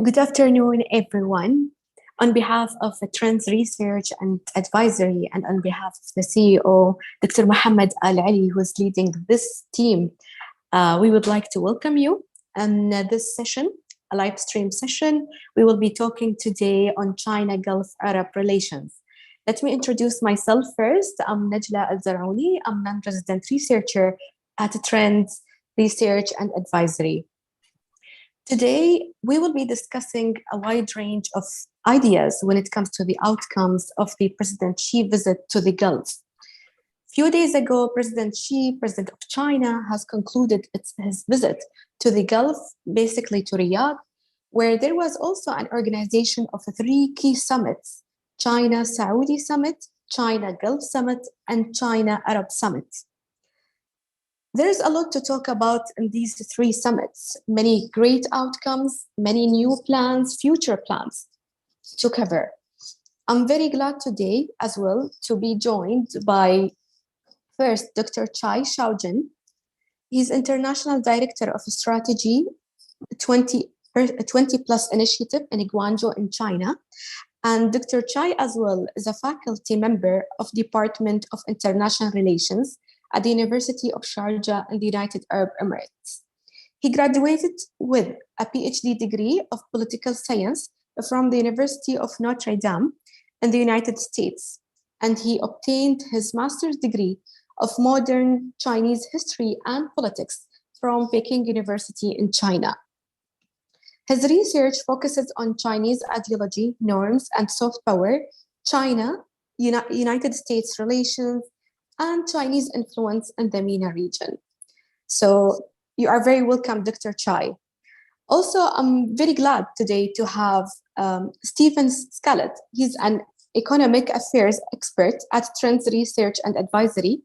Good afternoon, everyone. On behalf of the Trends Research and Advisory, and on behalf of the CEO, Dr. Mohammed Al Ali, who is leading this team, we would like to welcome you. And this session, a live stream session, we will be talking today on China-Gulf Arab relations. Let me introduce myself first. I'm Najla Al Zaraouni. I'm non-resident researcher at Trends Research and Advisory. Today, we will be discussing a wide range of ideas when it comes to the outcomes of the President Xi visit to the Gulf. Few days ago, President Xi, President of China, has concluded his visit to the Gulf, basically to Riyadh, where there was also an organization of three key summits: China-Saudi Summit, China-Gulf Summit, and China-Arab Summit. There's a lot to talk about in these three summits, many great outcomes, many new plans, future plans to cover. I'm very glad today as well to be joined by first Dr. Chai Shaojin. He's International Director of Strategy 20 Plus Initiative in Guangzhou in China. And Dr. Chai as well is a faculty member of Department of International Relations at the University of Sharjah in the United Arab Emirates. He graduated with a PhD degree of political science from the University of Notre Dame in the United States, and he obtained his master's degree of modern Chinese history and politics from Peking University in China. His research focuses on Chinese ideology, norms, and soft power, China, United States relations, and Chinese influence in the MENA region. So you are very welcome, Dr. Chai. Also, I'm very glad today to have Stephen Scarlett. He's an economic affairs expert at Trends Research and Advisory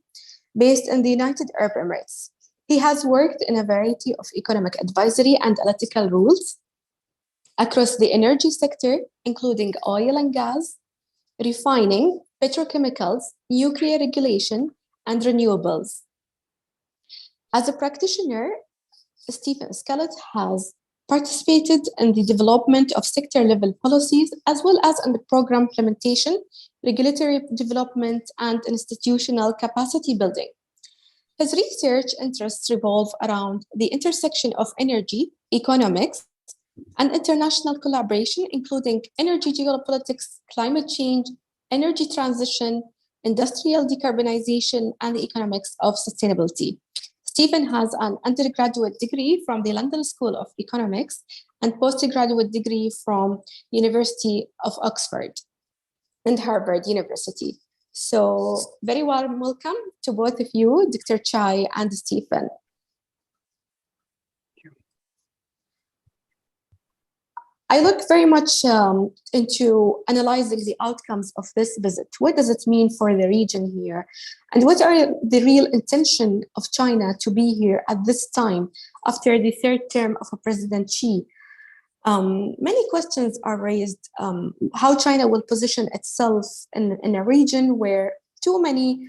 based in the United Arab Emirates. He has worked in a variety of economic advisory and analytical roles across the energy sector, including oil and gas, refining, petrochemicals, nuclear regulation, and renewables. As a practitioner, Stephen Scarlett has participated in the development of sector-level policies, as well as in the program implementation, regulatory development, and institutional capacity building. His research interests revolve around the intersection of energy, economics, and international collaboration, including energy geopolitics, climate change, energy transition, industrial decarbonization, and the economics of sustainability. Stephen has an undergraduate degree from the London School of Economics and postgraduate degree from University of Oxford and Harvard University. So very warm welcome to both of you, Dr. Chai and Stephen. I look very much into analyzing the outcomes of this visit. What does it mean for the region here? And what are the real intention of China to be here at this time after the third term of President Xi? Many questions are raised, how China will position itself in a region where too many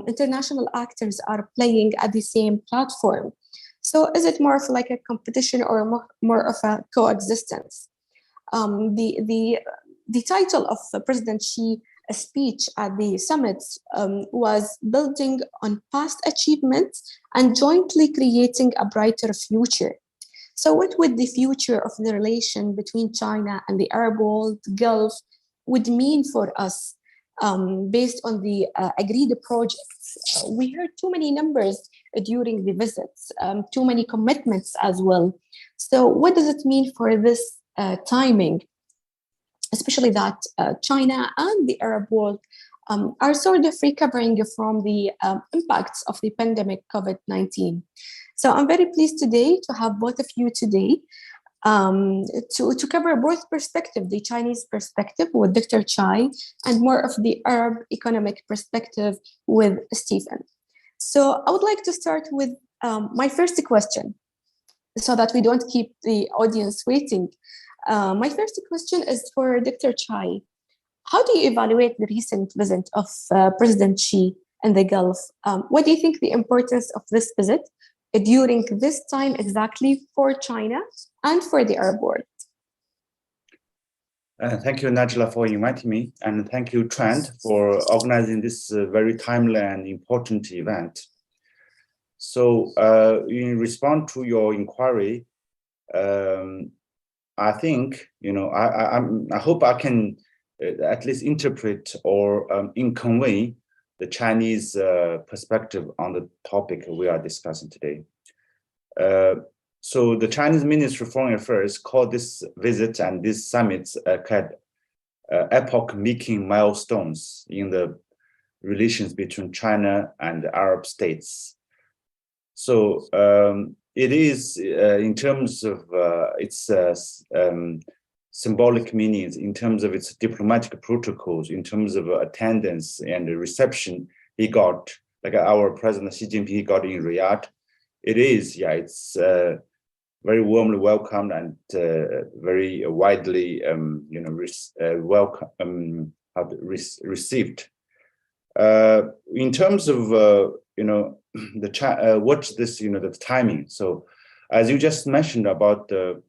international actors are playing at the same platform. So is it more of like a competition or more of a coexistence? The title of President Xi's speech at the summit was Building on Past Achievements and Jointly Creating a Brighter Future. So what would the future of the relation between China and the Arab world, Gulf, would mean for us based on the agreed projects? We heard too many numbers during the visits, too many commitments as well. So what does it mean for this timing, especially that China and the Arab world are sort of recovering from the impacts of the pandemic COVID-19. So I'm very pleased today to have both of you today to cover both perspective, the Chinese perspective with Dr. Chai and more of the Arab economic perspective with Stephen. So I would like to start with my first question so that we don't keep the audience waiting. My first question is for Dr. Chai. How do you evaluate the recent visit of President Xi in the Gulf? What do you think the importance of this visit during this time exactly for China and for the Arab world? Thank you, Najla, for inviting me, and thank you, Trent, for organizing this very timely and important event. So, in response to your inquiry, I think I hope I can at least interpret or convey the Chinese perspective on the topic we are discussing today. So the Chinese Ministry of Foreign Affairs called this visit and this summit epoch-making milestones in the relations between China and the Arab states. So it is in terms of its symbolic meanings, in terms of its diplomatic protocols, in terms of attendance and the reception he got, like our President Xi Jinping he got in Riyadh. It is, it's very warmly welcomed and very widely, received. In terms of what's this, the timing. So, as you just mentioned about the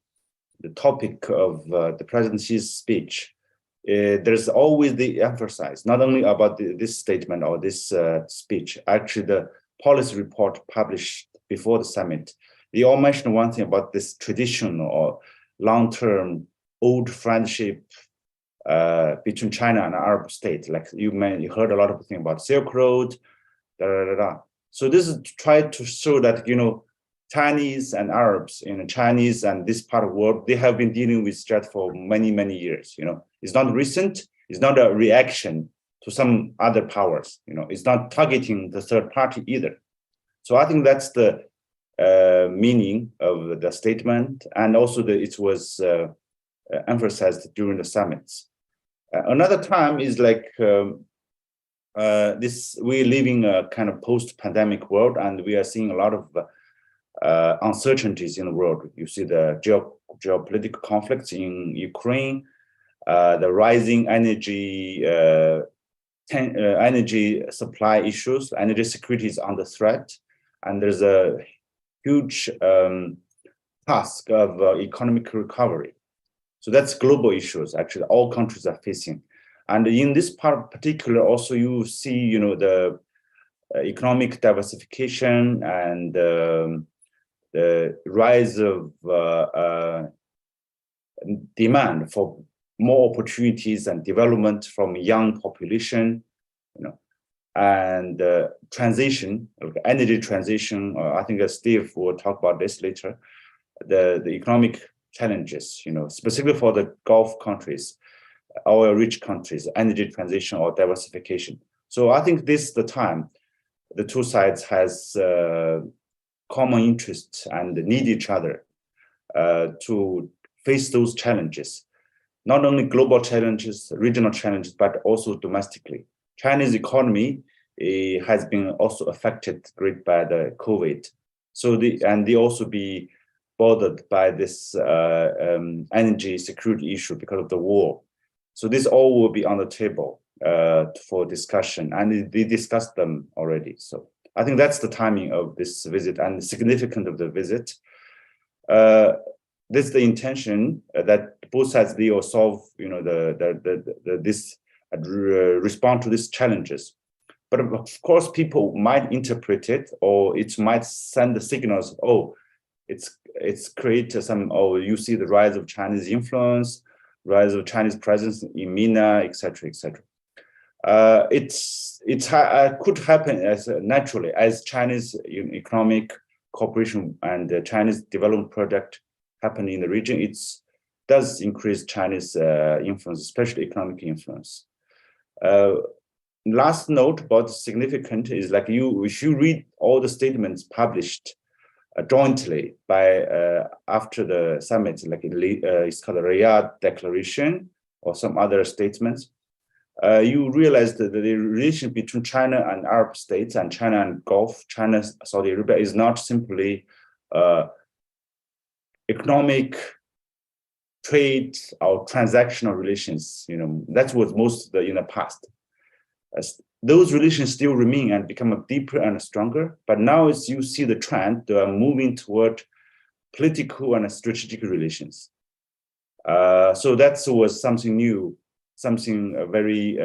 topic of the President Xi's speech, there's always the emphasis not only about this statement or this speech. Actually, the policy report published before the summit, they all mentioned one thing about this traditional or long-term old friendship between China and Arab states. Like you heard a lot of things about Silk Road, So this is try to show that Chinese and Arabs, Chinese and this part of the world, they have been dealing with threat for many, many years. It's not recent. It's not a reaction to some other powers. It's not targeting the third party either. So I think that's the meaning of the statement, and also it was emphasized during the summits. Another time is like this. We're living a kind of post-pandemic world, and we are seeing a lot of uncertainties in the world. You see the geopolitical conflicts in Ukraine, the rising energy supply issues, energy security is under threat, and there's a huge task of economic recovery. So that's global issues. Actually, all countries are facing, and in this part, particular, also you see, the economic diversification and the rise of demand for more opportunities and development from young population, and transition, energy transition. I think Steve will talk about this later. The economic challenges, specifically for the Gulf countries, oil-rich countries, energy transition or diversification. So I think this is the time the two sides has common interests and need each other to face those challenges, not only global challenges, regional challenges, but also domestically. Chinese economy has been also affected great by the COVID. So they also be bothered by this energy security issue because of the war. So this all will be on the table for discussion, and they discussed them already. So I think that's the timing of this visit and the significance of the visit. This is the intention that both sides they will solve, respond to these challenges. But of course, people might interpret it, or it might send the signals. Oh, it's created some. Oh, you see the rise of Chinese influence, rise of Chinese presence in MENA, etc., etc. It could happen as naturally as Chinese economic cooperation and the Chinese development project happen in the region. It does increase Chinese influence, especially economic influence. Last note about significant is like if you read all the statements published jointly by after the summit, like it's called the Riyadh Declaration or some other statements, you realize that the relation between China and Arab states and China and Gulf, China, Saudi Arabia is not simply economic, trade or transactional relations. That's what most in the past. Those relations still remain and become deeper and stronger. But now, as you see the trend, they are moving toward political and strategic relations. So that was something new, something very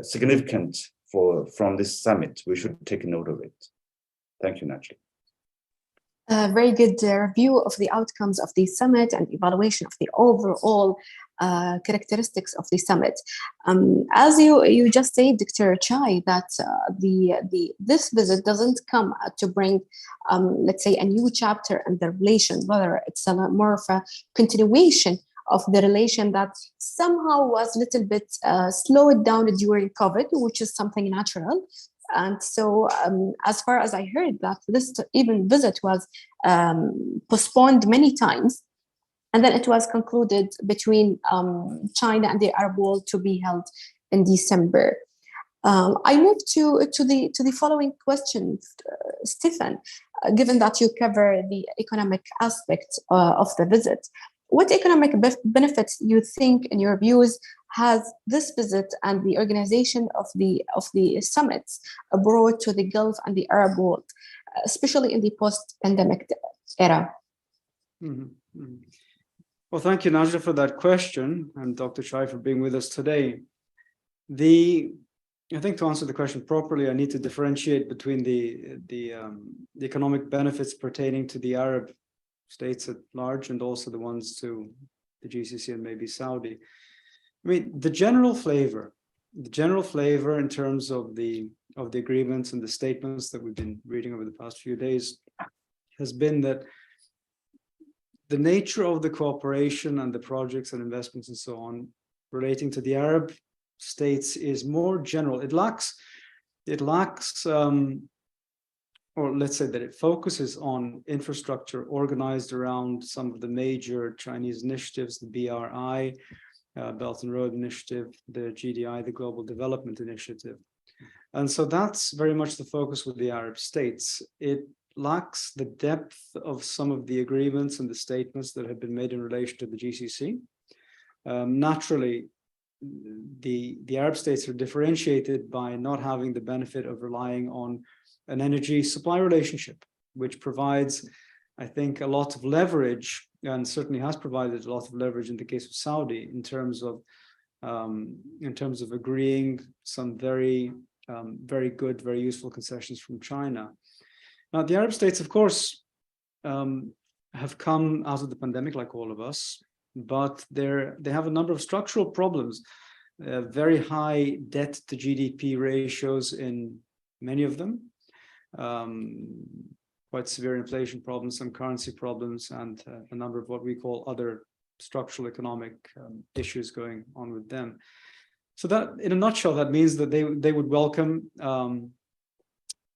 significant from this summit. We should take note of it. Thank you, Najla. A very good review of the outcomes of the summit and evaluation of the overall characteristics of the summit. As you just said, Dr. Chai, that this visit doesn't come to bring, let's say, a new chapter in the relation, rather it's more of a continuation of the relation that somehow was a little bit slowed down during COVID, which is something natural. And so, as far as I heard, that this even visit was postponed many times, and then it was concluded between China and the Arab world to be held in December. I move to the following question, Stefan. Given that you cover the economic aspect of the visit, what economic benefits you think, in your views, has this visit and the organization of the summits brought to the Gulf and the Arab world, especially in the post-pandemic era? Mm-hmm. Mm-hmm. Well, thank you, Najla, for that question, and Dr. Chai for being with us today. I think to answer the question properly, I need to differentiate between the economic benefits pertaining to the Arab states at large and also the ones to the GCC and maybe Saudi. I mean, the general flavor in terms of the agreements and the statements that we've been reading over the past few days has been that the nature of the cooperation and the projects and investments and so on relating to the Arab states is more general. It lacks, or let's say that it focuses on infrastructure organized around some of the major Chinese initiatives, the BRI, Belt and Road Initiative, the GDI, the Global Development Initiative. And so that's very much the focus with the Arab states. It lacks the depth of some of the agreements and the statements that have been made in relation to the GCC. Naturally, the Arab states are differentiated by not having the benefit of relying on an energy supply relationship, which provides, I think, a lot of leverage, and certainly has provided a lot of leverage in the case of Saudi in terms of agreeing some very good, very useful concessions from China. Now, the Arab states, of course, have come out of the pandemic like all of us, but they have a number of structural problems, very high debt to GDP ratios in many of them, quite severe inflation problems, some currency problems, and a number of what we call other structural economic issues going on with them. So that, in a nutshell, that means that they would welcome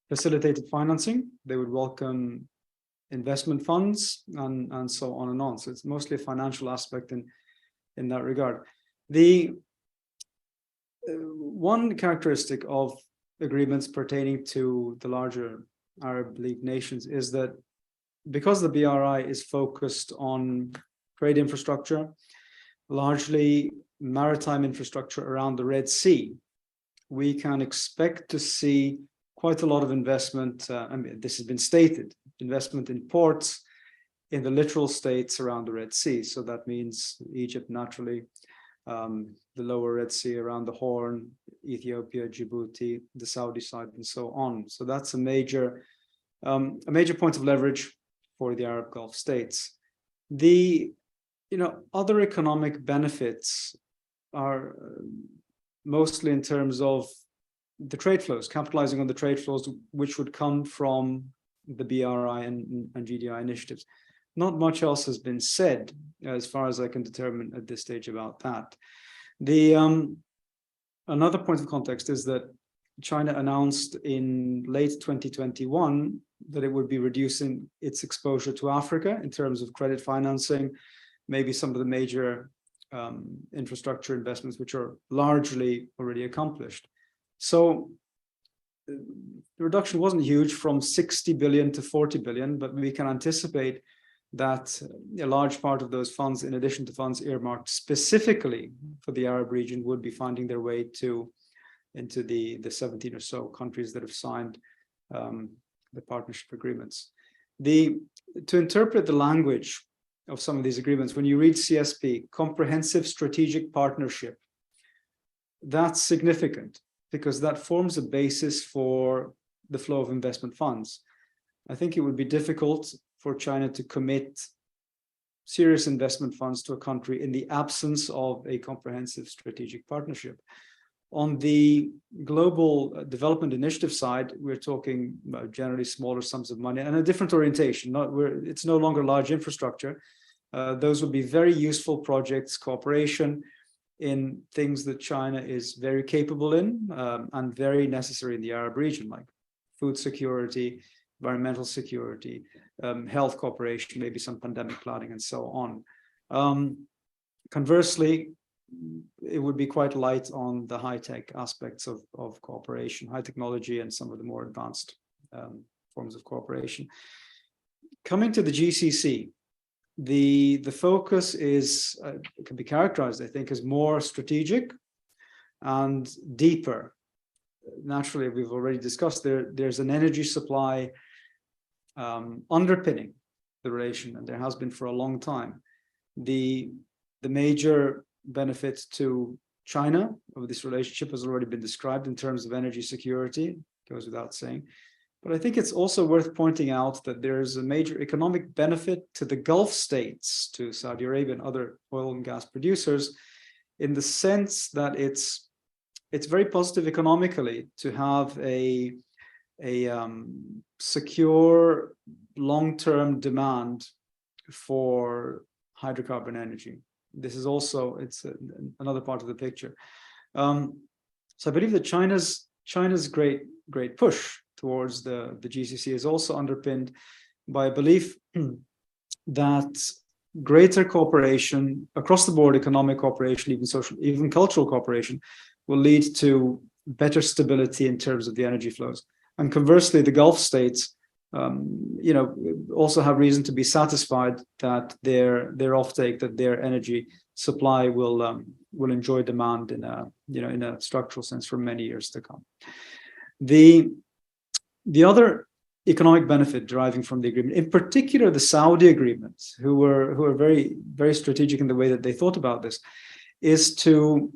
facilitated financing, they would welcome investment funds, and so on and on. So it's mostly a financial aspect in that regard. The one characteristic of agreements pertaining to the larger Arab League nations is that because the BRI is focused on trade infrastructure, largely maritime infrastructure around the Red Sea, we can expect to see quite a lot of investment. I mean, this has been stated, investment in ports in the littoral states around the Red Sea. So that means Egypt, naturally, the lower Red Sea around the Horn, Ethiopia, Djibouti, the Saudi side, and so on. So that's a major point of leverage for the Arab Gulf states. The other economic benefits are mostly in terms of the trade flows, capitalizing on the trade flows which would come from the BRI and GDI initiatives. Not much else has been said, as far as I can determine at this stage, about that. Another point of context is that China announced in late 2021 that it would be reducing its exposure to Africa in terms of credit financing, maybe some of the major infrastructure investments, which are largely already accomplished. So the reduction wasn't huge, from 60 billion to 40 billion, but we can anticipate that a large part of those funds, in addition to funds earmarked specifically for the Arab region, would be finding their way into the 17 or so countries that have signed the partnership agreements. To interpret the language of some of these agreements, when you read CSP, Comprehensive Strategic Partnership, that's significant because that forms a basis for the flow of investment funds. I think it would be difficult for China to commit serious investment funds to a country in the absence of a comprehensive strategic partnership. On the global development initiative side, we're talking about generally smaller sums of money and a different orientation. It's no longer large infrastructure. Those would be very useful projects, cooperation in things that China is very capable in and very necessary in the Arab region, like food security, environmental security, health cooperation, maybe some pandemic planning, and so on. Conversely, it would be quite light on the high-tech aspects of cooperation, high technology, and some of the more advanced forms of cooperation. Coming to the GCC, the focus is, it can be characterized, I think, as more strategic and deeper. Naturally, we've already discussed there's an energy supply underpinning the relation, and there has been for a long time. The major benefit to China of this relationship has already been described in terms of energy security, goes without saying. But I think it's also worth pointing out that there's a major economic benefit to the Gulf states, to Saudi Arabia and other oil and gas producers, in the sense that it's very positive economically to have a secure long-term demand for hydrocarbon energy. This is also, it's another part of the picture. So I believe that China's great push towards the GCC is also underpinned by a belief that greater cooperation across the board, economic cooperation, even social, even cultural cooperation, will lead to better stability in terms of the energy flows. And conversely, the Gulf states, also have reason to be satisfied that their offtake, that their energy supply will enjoy demand in a structural sense for many years to come. The other economic benefit deriving from the agreement, in particular the Saudi agreement, who were very, very strategic in the way that they thought about this, is to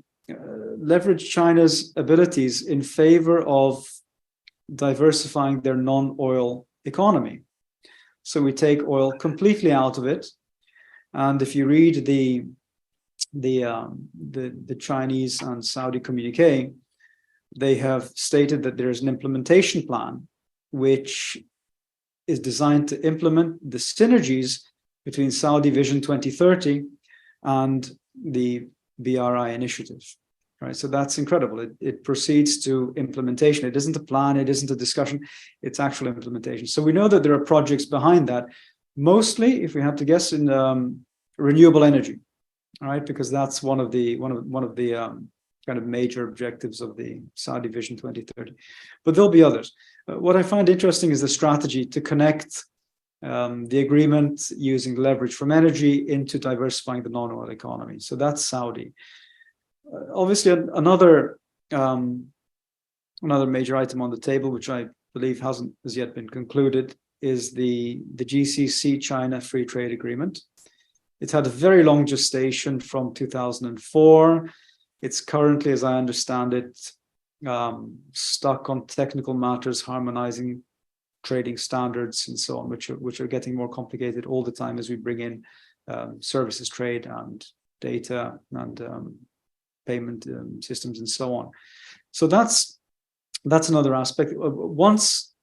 leverage China's abilities in favor of diversifying their non-oil economy. So we take oil completely out of it, and if you read the Chinese and Saudi communique, they have stated that there is an implementation plan which is designed to implement the synergies between Saudi Vision 2030 and the BRI initiative. Right, so that's incredible. It proceeds to implementation. It isn't a plan, it isn't a discussion, it's actual implementation. So we know that there are projects behind that, mostly, if we have to guess, in renewable energy, all right, because that's one of the kind of major objectives of the Saudi Vision 2030. But there'll be others. What I find interesting is the strategy to connect the agreement using leverage from energy into diversifying the non-oil economy. So that's Saudi. Obviously, another major item on the table, which I believe hasn't as yet been concluded, is the GCC China Free Trade Agreement. It's had a very long gestation from 2004. It's currently, as I understand it, stuck on technical matters, harmonizing trading standards and so on, which are getting more complicated all the time as we bring in services trade and data and payment systems and so on. So that's another aspect. Once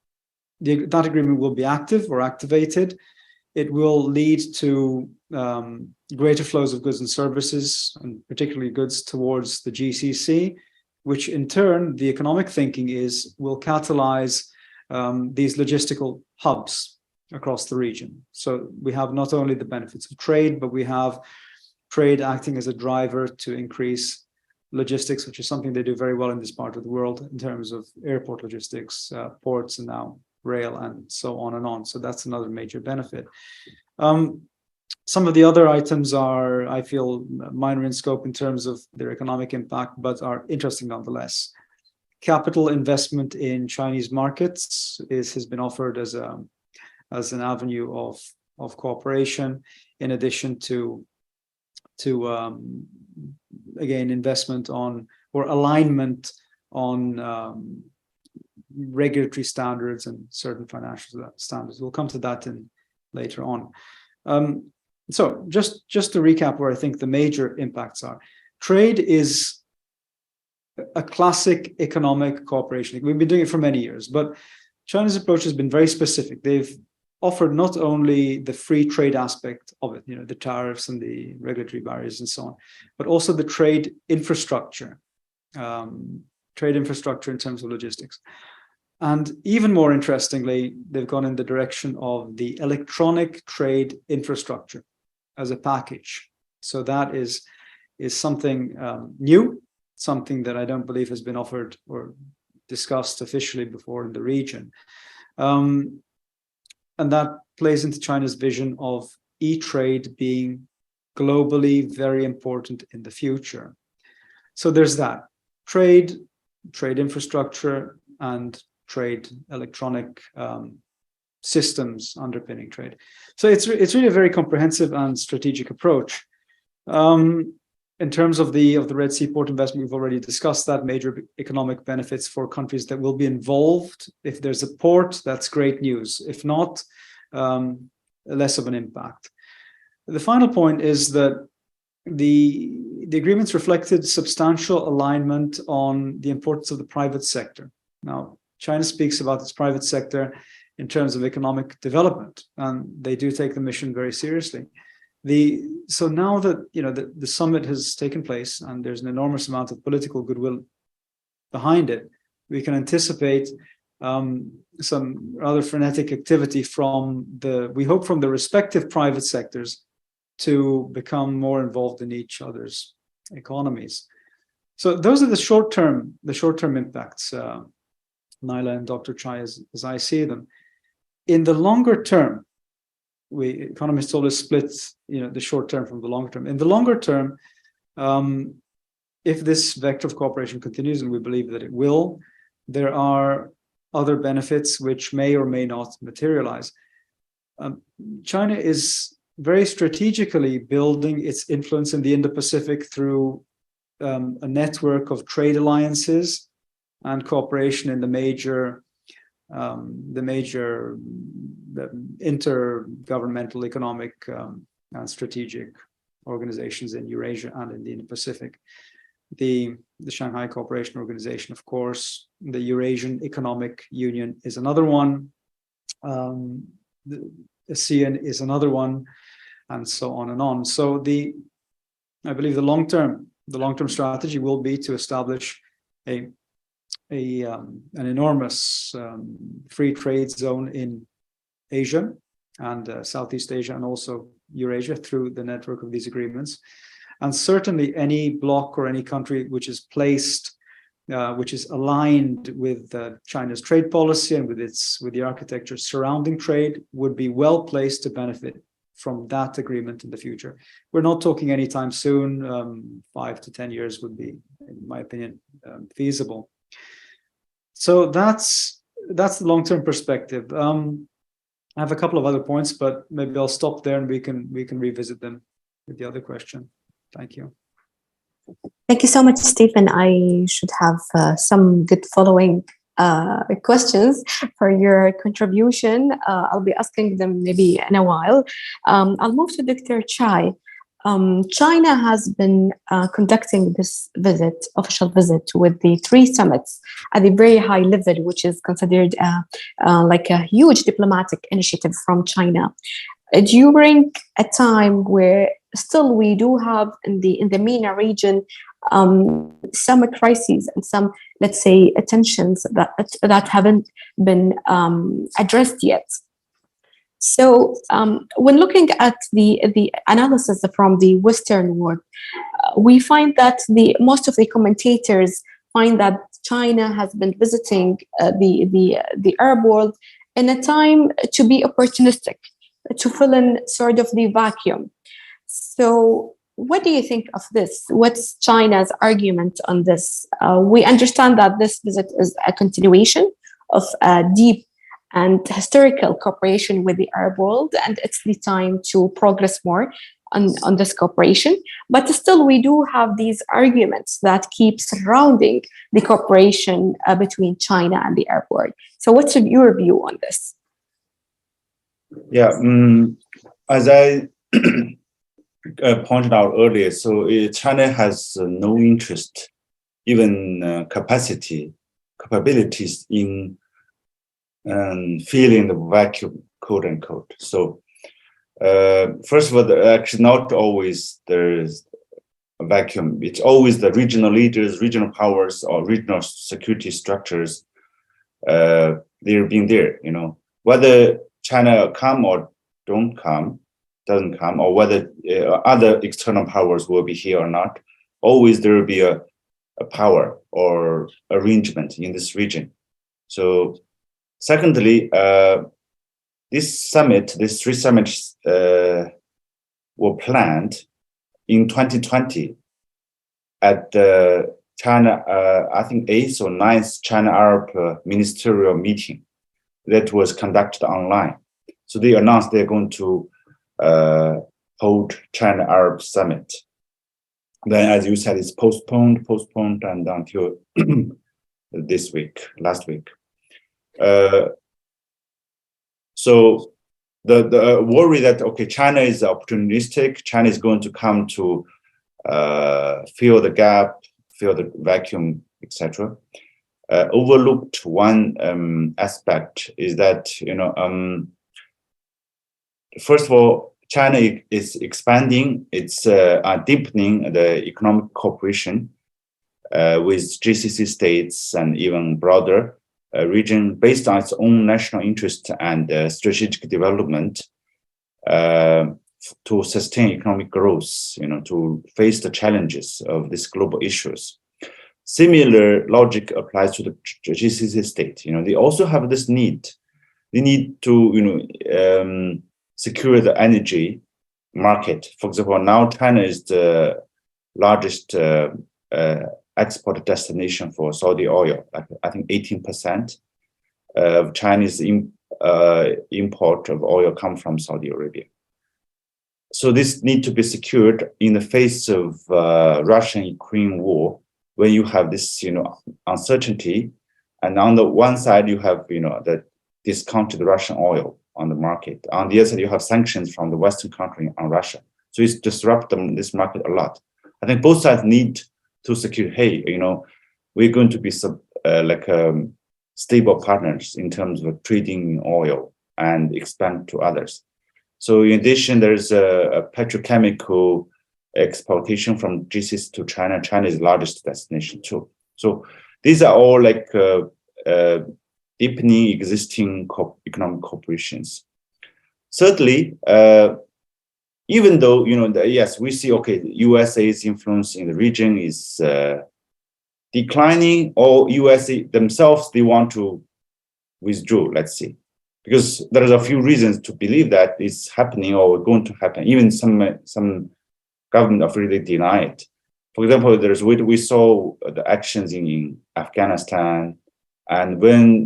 that agreement will be active or activated, it will lead to greater flows of goods and services, and particularly goods towards the GCC, which in turn, the economic thinking will catalyze these logistical hubs across the region. So we have not only the benefits of trade, but we have trade acting as a driver to increase logistics, which is something they do very well in this part of the world in terms of airport logistics, ports, and now rail, and so on and on. So that's another major benefit. Some of the other items are, I feel, minor in scope in terms of their economic impact, but are interesting nonetheless. Capital investment in Chinese markets has been offered as an avenue of cooperation, in addition to again, investment on or alignment on regulatory standards and certain financial standards. We'll come to that later on. So just to recap where I think the major impacts are. Trade is a classic economic cooperation. We've been doing it for many years, but China's approach has been very specific. They've offered not only the free trade aspect of it, you know, the tariffs and the regulatory barriers and so on, but also the trade infrastructure in terms of logistics. And even more interestingly, they've gone in the direction of the electronic trade infrastructure as a package. So that is something new, something that I don't believe has been offered or discussed officially before in the region. And that plays into China's vision of e-trade being globally very important in the future. So there's that trade infrastructure, and trade electronic systems underpinning trade. So it's really a very comprehensive and strategic approach. In terms of the Red Sea port investment, we've already discussed that. Major economic benefits for countries that will be involved. If there's a port, that's great news. If not, less of an impact. The final point is that the agreements reflected substantial alignment on the importance of the private sector. Now, China speaks about its private sector in terms of economic development, and they do take the mission very seriously. So now that the summit has taken place and there's an enormous amount of political goodwill behind it, we can anticipate some rather frenetic activity from the respective private sectors to become more involved in each other's economies. So those are the short-term impacts, Naila and Dr. Chai, as I see them. In the longer term, economists always split, the short term from the longer term. In the longer term, if this vector of cooperation continues, and we believe that it will, there are other benefits which may or may not materialize. China is very strategically building its influence in the Indo-Pacific through a network of trade alliances and cooperation in the major intergovernmental economic and strategic organizations in Eurasia and in the Indo-Pacific. The Shanghai Cooperation Organization, of course, the Eurasian Economic Union is another one, the ASEAN is another one, and so on and on. So I believe the long-term strategy will be to establish an enormous free trade zone in Asia and Southeast Asia, and also Eurasia through the network of these agreements. And certainly any bloc or any country which is aligned with China's trade policy and with the architecture surrounding trade would be well placed to benefit from that agreement in the future. We're not talking anytime soon. 5 to 10 years would be, in my opinion, feasible. So that's the long-term perspective. I have a couple of other points, but maybe I'll stop there and we can revisit them with the other question. Thank you. Thank you so much, Stephen. I should have some good following questions for your contribution. I'll be asking them maybe in a while. I'll move to Dr. Chai. China has been conducting this official visit with the 3 summits at a very high level, which is considered like a huge diplomatic initiative from China. During a time where still we do have in the MENA region some crises and some, let's say, tensions that haven't been addressed yet. So when looking at the analysis from the Western world, we find that most of the commentators find that China has been visiting the Arab world in a time to be opportunistic, to fill in sort of the vacuum. So what do you think of this? What's China's argument on this? We understand that this visit is a continuation of a deep and historical cooperation with the Arab world, and it's the time to progress more on this cooperation. But still, we do have these arguments that keep surrounding the cooperation between China and the Arab world. So what's your view on this? Yeah, as I pointed out earlier, so China has no interest, even capabilities in filling the vacuum, quote unquote. So first of all, actually not always there's a vacuum. It's always the regional leaders, regional powers, or regional security structures. They're being there, whether China come or doesn't come, or whether other external powers will be here or not. Always there will be a power or arrangement in this region. So secondly, these three summits were planned in 2020 at the China, I think 8th or 9th China-Arab ministerial meeting that was conducted online. So they announced they're going to hold China-Arab summit. Then, as you said, it's postponed, and until last week. So the worry that, okay, China is opportunistic, China is going to come to fill the gap, fill the vacuum, etc. Overlooked one aspect is that, first of all, China is expanding, it's deepening the economic cooperation with GCC states and even broader region based on its own national interest and strategic development to sustain economic growth, to face the challenges of these global issues. Similar logic applies to the GCC state. They also have this need. They need to, secure the energy market. For example, now China is the largest export destination for Saudi oil. I think 18% of Chinese import of oil come from Saudi Arabia. So this need to be secured in the face of Russian-Ukraine war, when you have this, uncertainty, and on the one side you have, the discounted Russian oil on the market. On the other side, you have sanctions from the Western country on Russia. So it's disrupting this market a lot. I think both sides need to secure, hey, we're going to be stable partners in terms of trading oil and expand to others. So in addition, there's a petrochemical exportation from GCC to China. China is the largest destination too. So these are all deepening existing economic cooperations. Thirdly, even though, yes, we see, okay, the USA's influence in the region is declining, or USA themselves, they want to withdraw, let's see. Because there's a few reasons to believe that it's happening or going to happen. Even some government officially deny it. For example, we saw the actions in Afghanistan, and when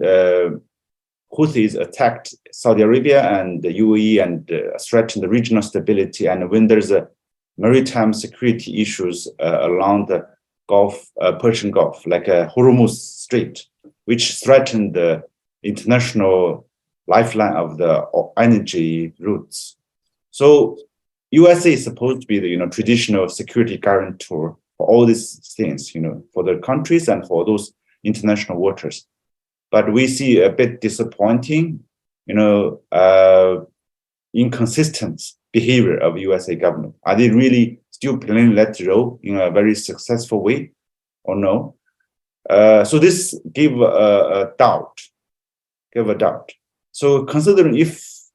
Houthis attacked Saudi Arabia and the UAE and threatened the regional stability, and when there's a maritime security issues along the Persian Gulf, like Hormuz Strait, which threatened the international lifeline of the energy routes. So USA is supposed to be the traditional security guarantor for all these things, for the countries and for those international waters. But we see a bit disappointing, inconsistent behavior of USA government. Are they really still playing that role in a very successful way or no? So this give a doubt. So considering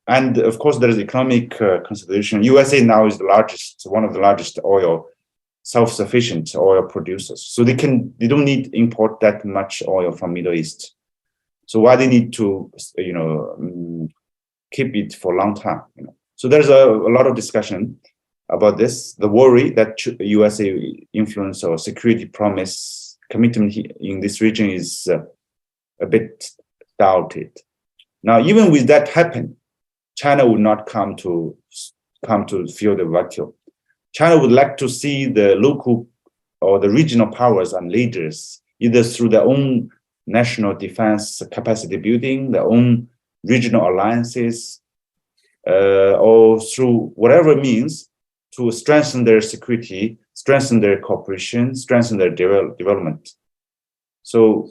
and of course there is economic consideration. USA now is one of the largest self-sufficient oil producers. So they don't need to import that much oil from Middle East. So why they need to, keep it for a long time? So there's a lot of discussion about this. The worry that USA influence or security promise commitment in this region is a bit doubted. Now, even with that happen, China would not come to fill the vacuum. China would like to see the local or the regional powers and leaders, either through their own national defense capacity building, their own regional alliances, or through whatever means, to strengthen their security, strengthen their cooperation, strengthen their development. So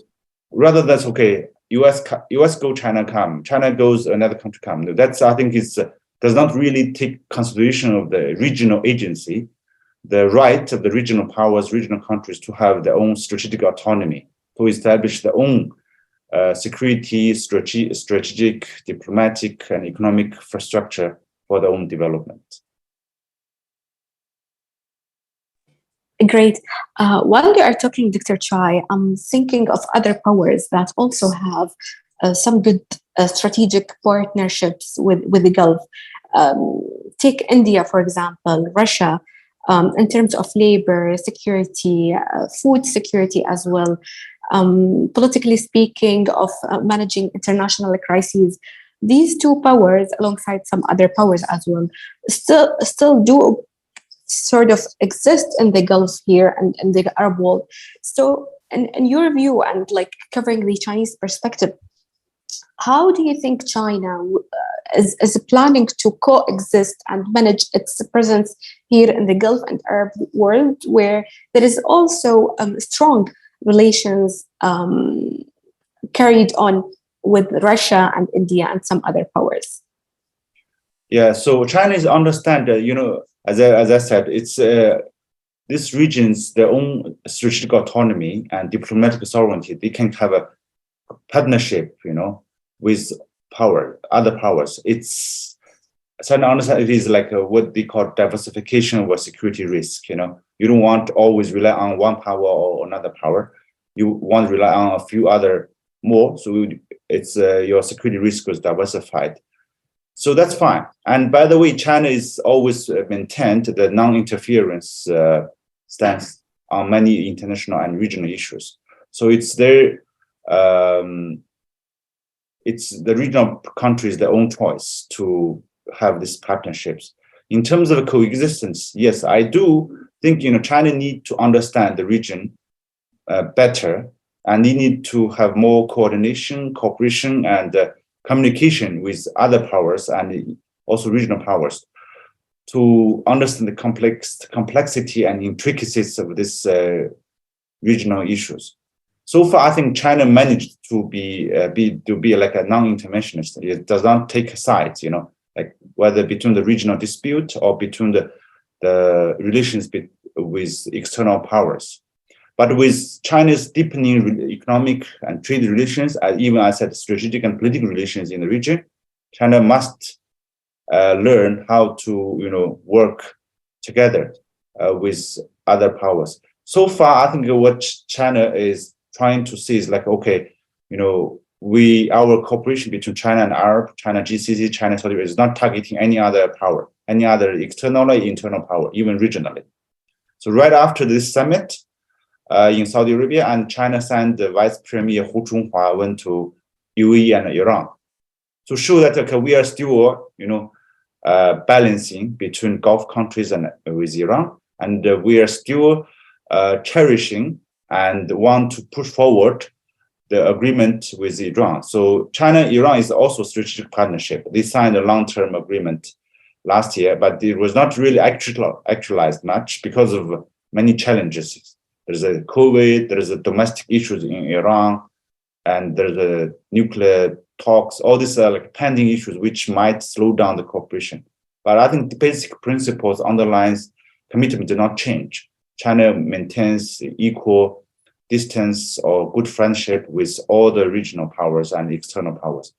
rather than, okay, US go, China come, China goes, another country come. That's, I think, does not really take consideration of the regional agency, the right of the regional powers, regional countries to have their own strategic autonomy, to establish their own security, strategic, diplomatic, and economic infrastructure for their own development. Great. While you are talking, Dr. Chai, I'm thinking of other powers that also have some good strategic partnerships with the Gulf. Take India, for example, Russia, in terms of labor, security, food security as well. Politically speaking, of managing international crises. These two powers, alongside some other powers as well, still do sort of exist in the Gulf here and in the Arab world. So in your view, and like covering the Chinese perspective, how do you think China is planning to coexist and manage its presence here in the Gulf and Arab world, where there is also strong relations carried on with Russia and India and some other powers? Yeah, so Chinese understand that, as I said, it's these regions, their own strategic autonomy and diplomatic sovereignty. They can have a partnership, with other powers. It's China understand it is like what they call diversification of a security risk. You don't want to always rely on one power or another power. You want to rely on a few other more. So it's your security risk was diversified. So that's fine. And by the way, China is always maintained the non-interference stance on many international and regional issues. So it's the regional countries' their own choice to have these partnerships. In terms of coexistence, yes, I do think China need to understand the region better, and they need to have more coordination, cooperation, and communication with other powers and also regional powers to understand the complexity and intricacies of these regional issues. So far, I think China managed to be like a non-interventionist. It does not take sides, like whether between the regional dispute or between the relations with external powers. But with China's deepening economic and trade relations, and even I said strategic and political relations in the region, China must learn how to work together with other powers. So far, I think what China is trying to see is like, okay, our cooperation between China and Arab, China GCC, China Saudi Arabia is not targeting any other power, any other external or internal power, even regionally. So right after this summit in Saudi Arabia, and China sent the Vice Premier Hu Chunhua went to UAE and Iran to show that we are still, balancing between Gulf countries and with Iran, and we are still cherishing and want to push forward the agreement with Iran. So China-Iran is also a strategic partnership. They signed a long-term agreement last year, but it was not really actualized much because of many challenges. There's a COVID, there's a domestic issues in Iran, and there's a nuclear talks. All these are like pending issues which might slow down the cooperation. But I think the basic principles underlines commitment did not change. China maintains equal distance or good friendship with all the regional powers and external powers.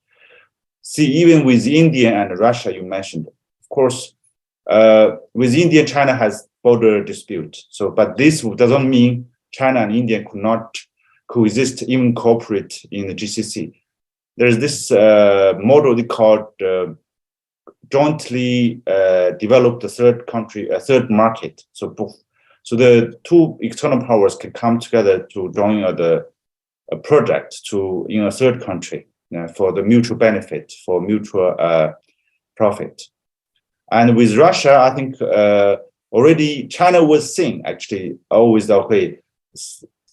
See, even with India and Russia, you mentioned, of course, with India, China has border dispute. So, but this doesn't mean China and India could not coexist, even cooperate in the GCC. There's this model they called jointly developed a third market. So the two external powers can come together to join a project in a third country. for the mutual benefit, for mutual profit. And with Russia, I think already China was seen actually always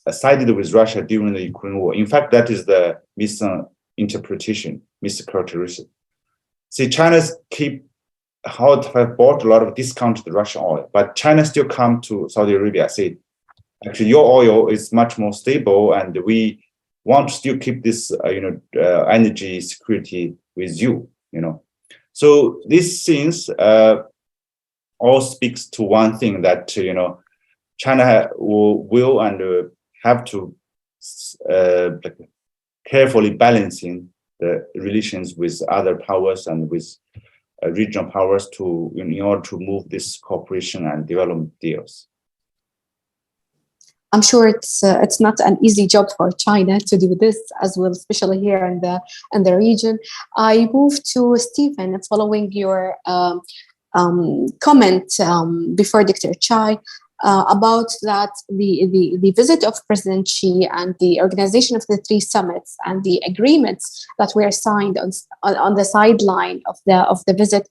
sided with Russia during the Ukraine war. In fact, that is the misinterpretation, mischaracterization. See, China's have bought a lot of discounted Russian oil, but China still come to Saudi Arabia, say, actually, your oil is much more stable, and we want to still keep this, energy security with you, So these things all speaks to one thing that, China will and have to carefully balancing the relations with other powers and with regional powers in order to move this cooperation and development deals. I'm sure it's not an easy job for China to do this as well, especially here in the region. I move to Stephen following your comment before Dr. Chai about that the visit of President Xi and the organization of the 3 summits and the agreements that were signed on the sideline of the visit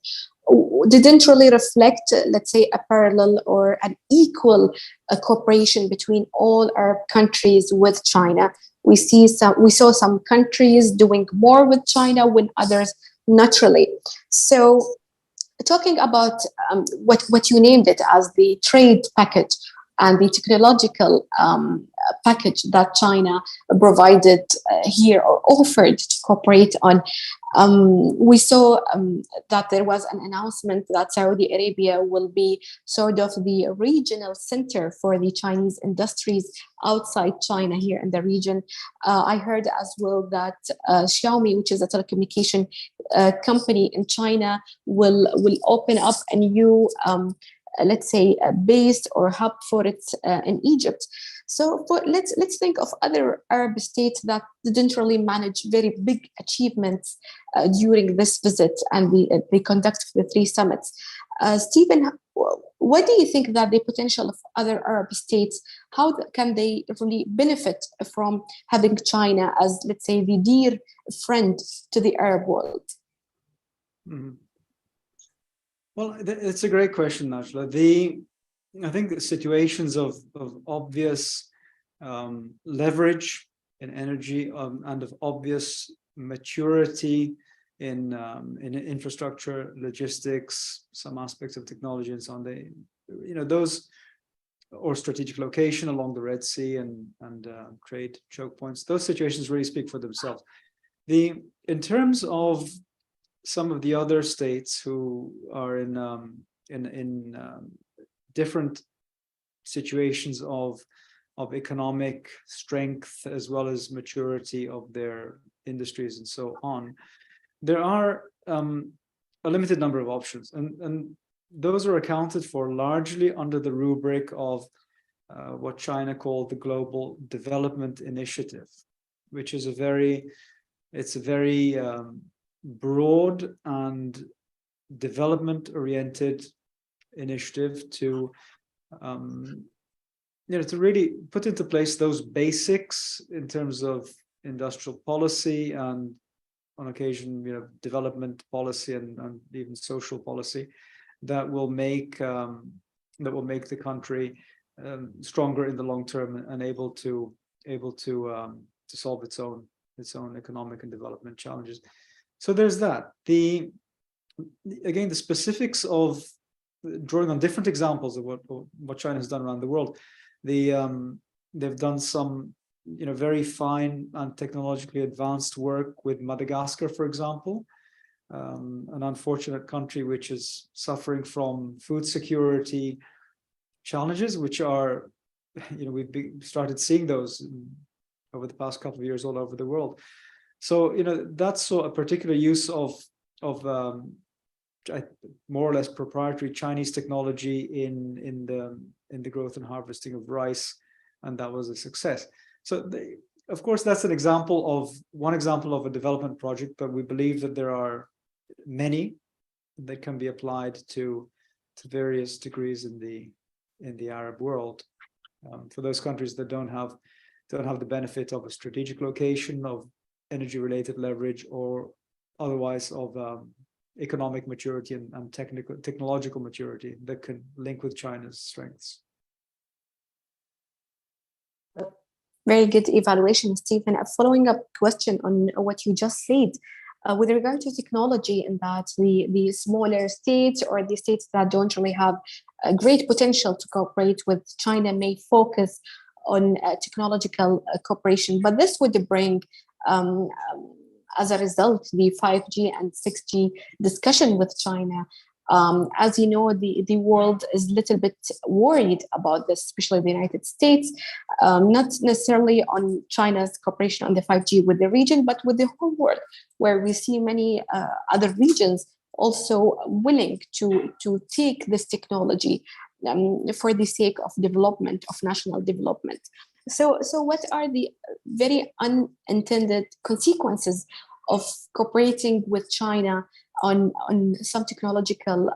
didn't really reflect, let's say, a parallel or an equal cooperation between all Arab countries with China. We saw some countries doing more with China when others not really. So, talking about what you named it as the trade package and the technological package that China provided here or offered to cooperate on, we saw that there was an announcement that Saudi Arabia will be sort of the regional center for the Chinese industries outside China here in the region. I heard as well that Xiaomi, which is a telecommunication company in China, will open up a new let's say a base or hub for it in Egypt. So let's think of other Arab states that didn't really manage very big achievements during this visit and the conduct of the 3 summits. Stephen, what do you think that the potential of other Arab states, how can they really benefit from having China as, let's say, the dear friend to the Arab world? Mm-hmm. Well, it's a great question, Najla. I think the situations of obvious leverage in energy and of obvious maturity in infrastructure, logistics, some aspects of technology, and so on. Those, or strategic location along the Red Sea and trade choke points. Those situations really speak for themselves. In terms of some of the other states who are in different situations of economic strength as well as maturity of their industries and so on, there are a limited number of options, and those are accounted for largely under the rubric of what China called the Global Development Initiative, which is a very broad and development-oriented initiative to really put into place those basics in terms of industrial policy and, on occasion, development policy and even social policy that will make the country stronger in the long term and able to solve its own economic and development challenges. So there's that. The specifics of drawing on different examples of what China has done around the world. They've done some very fine and technologically advanced work with Madagascar, for example, an unfortunate country which is suffering from food security challenges, which are, we've started seeing those over the past couple of years all over the world. So, that's a particular use of more or less proprietary Chinese technology in the growth and harvesting of rice, and that was a success. So, of course, that's one example of a development project, but we believe that there are many that can be applied to various degrees in the Arab world. For those countries that don't have the benefit of a strategic location, of energy-related leverage or otherwise of economic maturity and technological maturity that can link with China's strengths. Very good evaluation, Stephen. A following up question on what you just said. With regard to technology, and that the smaller states or the states that don't really have a great potential to cooperate with China may focus on technological cooperation, but this would bring, as a result, the 5G and 6G discussion with China. As you know, the world is a little bit worried about this, especially the United States, not necessarily on China's cooperation on the 5G with the region, but with the whole world, where we see many other regions also willing to take this technology for the sake of development, of national development. So what are the very unintended consequences of cooperating with China on some technological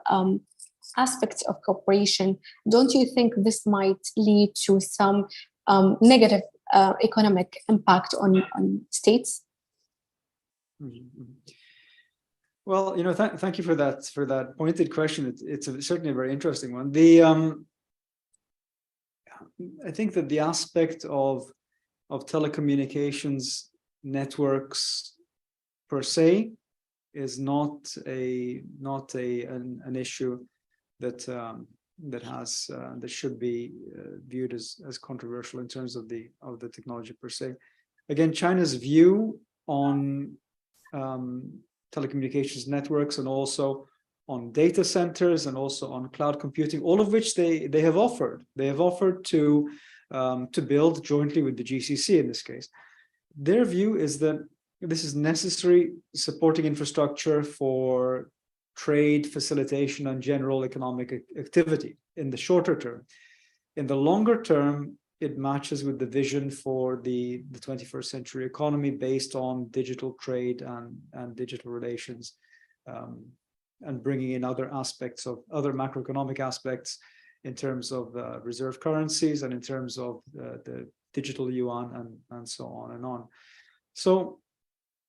aspects of cooperation? Don't you think this might lead to some negative economic impact on states? Mm-hmm. Well, thank you for that pointed question. It's certainly a very interesting one. I think that the aspect of telecommunications networks per se is not an issue that should be viewed as controversial in terms of the technology per se. Again, China's view on telecommunications networks and also on data centers and also on cloud computing, all of which they have offered. They have offered to build jointly with the GCC in this case. Their view is that this is necessary supporting infrastructure for trade facilitation and general economic activity in the shorter term. In the longer term, it matches with the vision for the 21st century economy based on digital trade and digital relations, and bringing in other aspects of other macroeconomic aspects in terms of reserve currencies and in terms of the digital yuan and so on and on. So,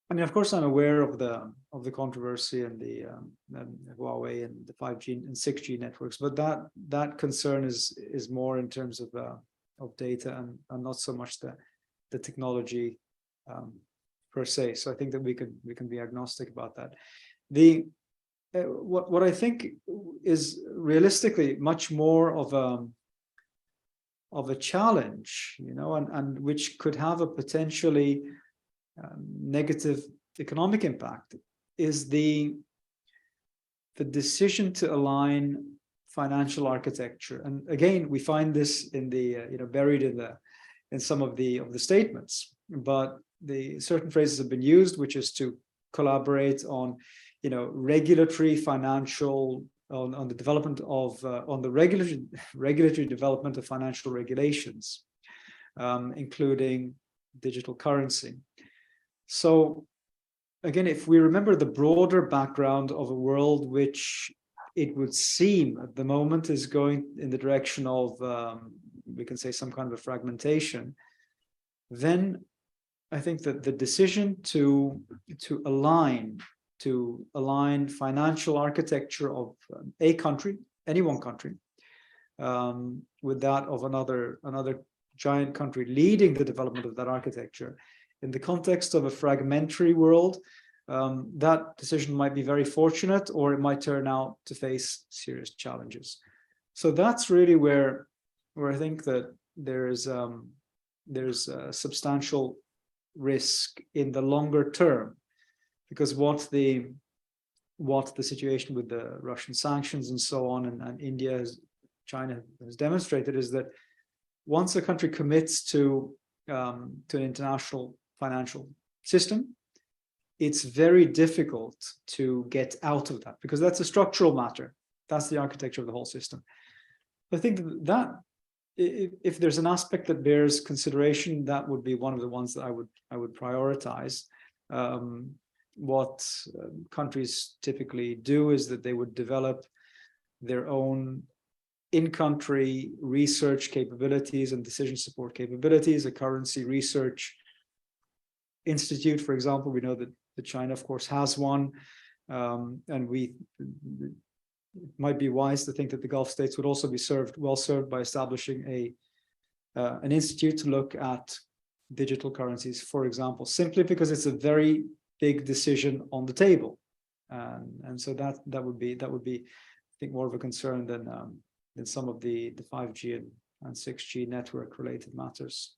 I mean, of course, I'm aware of the controversy and the Huawei and the 5G and 6G networks, but that concern is more in terms of data and not so much the technology per se. So I think that we can be agnostic about that. What I think is realistically much more of a challenge, and which could have a potentially negative economic impact is the decision to align financial architecture. And again, we find this in the buried in some of the statements, but the certain phrases have been used, which is to collaborate on regulatory, financial, on the development of on the regulatory development of financial regulations, including digital currency. So again, if we remember the broader background of a world which it would seem at the moment is going in the direction of, we can say, some kind of a fragmentation, then I think that the decision to align financial architecture of a country, any one country, with that of another giant country leading the development of that architecture, in the context of a fragmentary world, that decision might be very fortunate, or it might turn out to face serious challenges. So that's really where I think that there's a substantial risk in the longer term, because what the situation with the Russian sanctions and so on, and China has demonstrated, is that once a country commits to an international financial system, it's very difficult to get out of that, because that's a structural matter. That's the architecture of the whole system. I think that if there's an aspect that bears consideration, that would be one of the ones that I would prioritize. What countries typically do is that they would develop their own in-country research capabilities and decision support capabilities, a currency research institute, for example. We know that China, of course, has one, and it might be wise to think that the Gulf states would also be well served by establishing an institute to look at digital currencies, for example, simply because it's a very big decision on the table, and so that would be I think more of a concern than some of the 5G and 6G network related matters.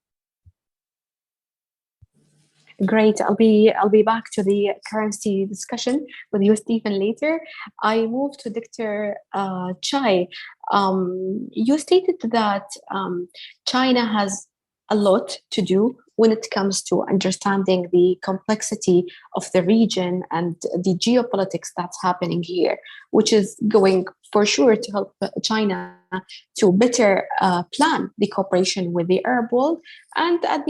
Great. I'll be back to the currency discussion with you, Stephen, later. I move to Dr. Chai. You stated that China has a lot to do when it comes to understanding the complexity of the region and the geopolitics that's happening here, which is going for sure to help China to better plan the cooperation with the Arab world. And at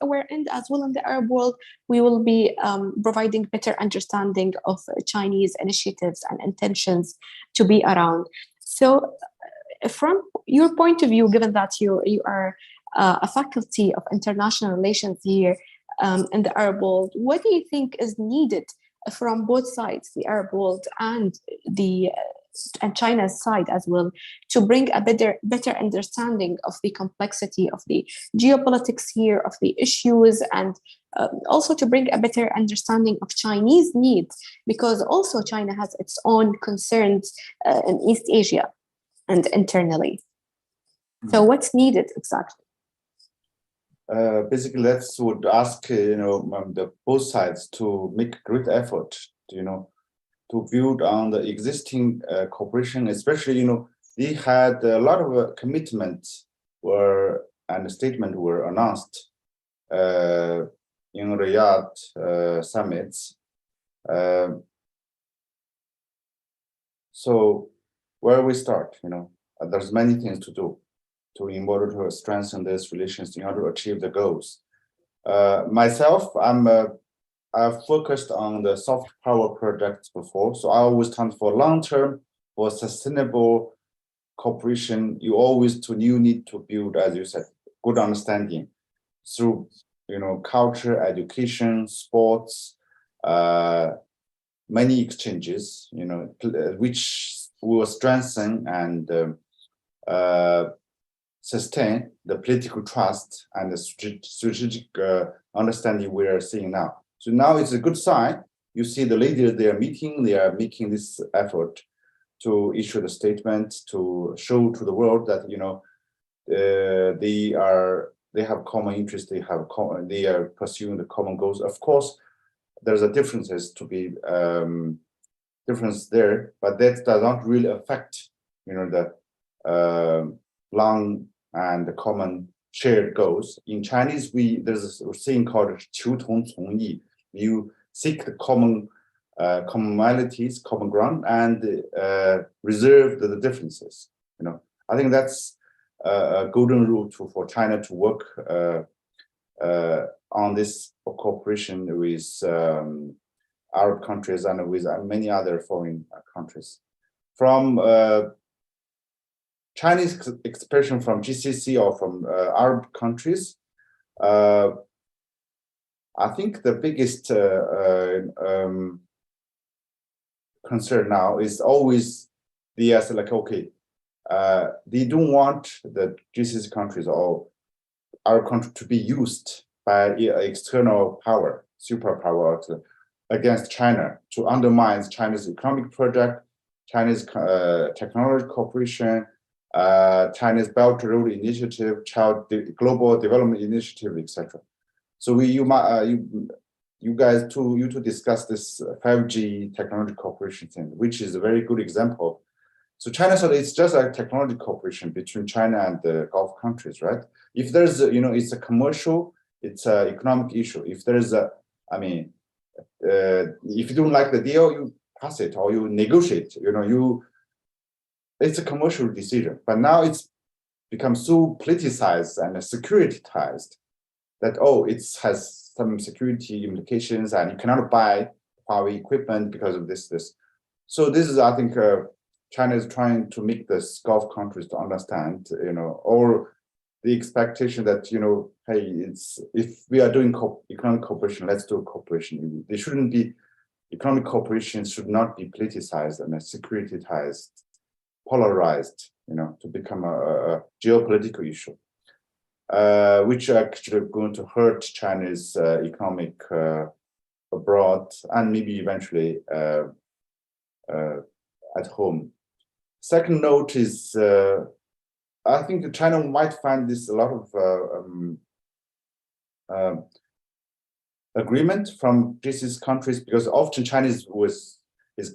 our end as well in the Arab world, we will be providing better understanding of Chinese initiatives and intentions to be around. So from your point of view, given that you are a faculty of international relations here in the Arab world, what do you think is needed from both sides, the Arab world and China's side as well, to bring a better understanding of the complexity of the geopolitics here, of the issues, and also to bring a better understanding of Chinese needs, because also China has its own concerns in East Asia and internally. So what's needed exactly? Basically, let's would ask the both sides to make great effort, to build on the existing cooperation. Especially, they had a lot of commitments and statements were announced in Riyadh summits. So where we start, there's many things to do in order to strengthen these relations in order to achieve the goals. Myself, I've focused on the soft power projects before, so I always stand for long-term, for sustainable cooperation. You need to build, as you said, good understanding through, culture, education, sports, many exchanges, which will strengthen and sustain the political trust and the strategic understanding we are seeing now. So now it's a good sign. You see the leaders, they are meeting, they are making this effort to issue the statement, to show to the world that, they have common interests, they are pursuing the common goals. Of course, there's a differences to be difference there, but that does not really affect, the long and the common shared goals. In Chinese, there's a saying called 求同存异. You seek the common commonalities, common ground, and reserve the differences. I think that's a golden rule for China to work on this cooperation with Arab countries and with many other foreign countries. From Chinese expression from GCC or from Arab countries, I think the biggest concern now is always they don't want the GCC countries or Arab countries to be used by external power, superpower against China to undermine China's economic project, China's technology cooperation, China's Belt and Road Initiative, Global Development Initiative, etc. So you two discuss this 5G technology cooperation thing, which is a very good example. So China said it's just a technology cooperation between China and the Gulf countries, right? If there's it's a commercial, it's an economic issue. If there's if you don't like the deal, you pass it or you negotiate. It's a commercial decision. But now it's become so politicized and securitized that it has some security implications, and you cannot buy Huawei equipment because of this. So this is, I think, China is trying to make the Gulf countries to understand, or the expectation that, hey, it's if we are doing economic cooperation, let's do cooperation. There shouldn't be economic cooperation should not be politicized and securitized, polarized, to become a geopolitical issue, which are actually going to hurt China's economic abroad and maybe eventually at home. Second note is, I think China might find this a lot of agreement from GCC countries, because often China is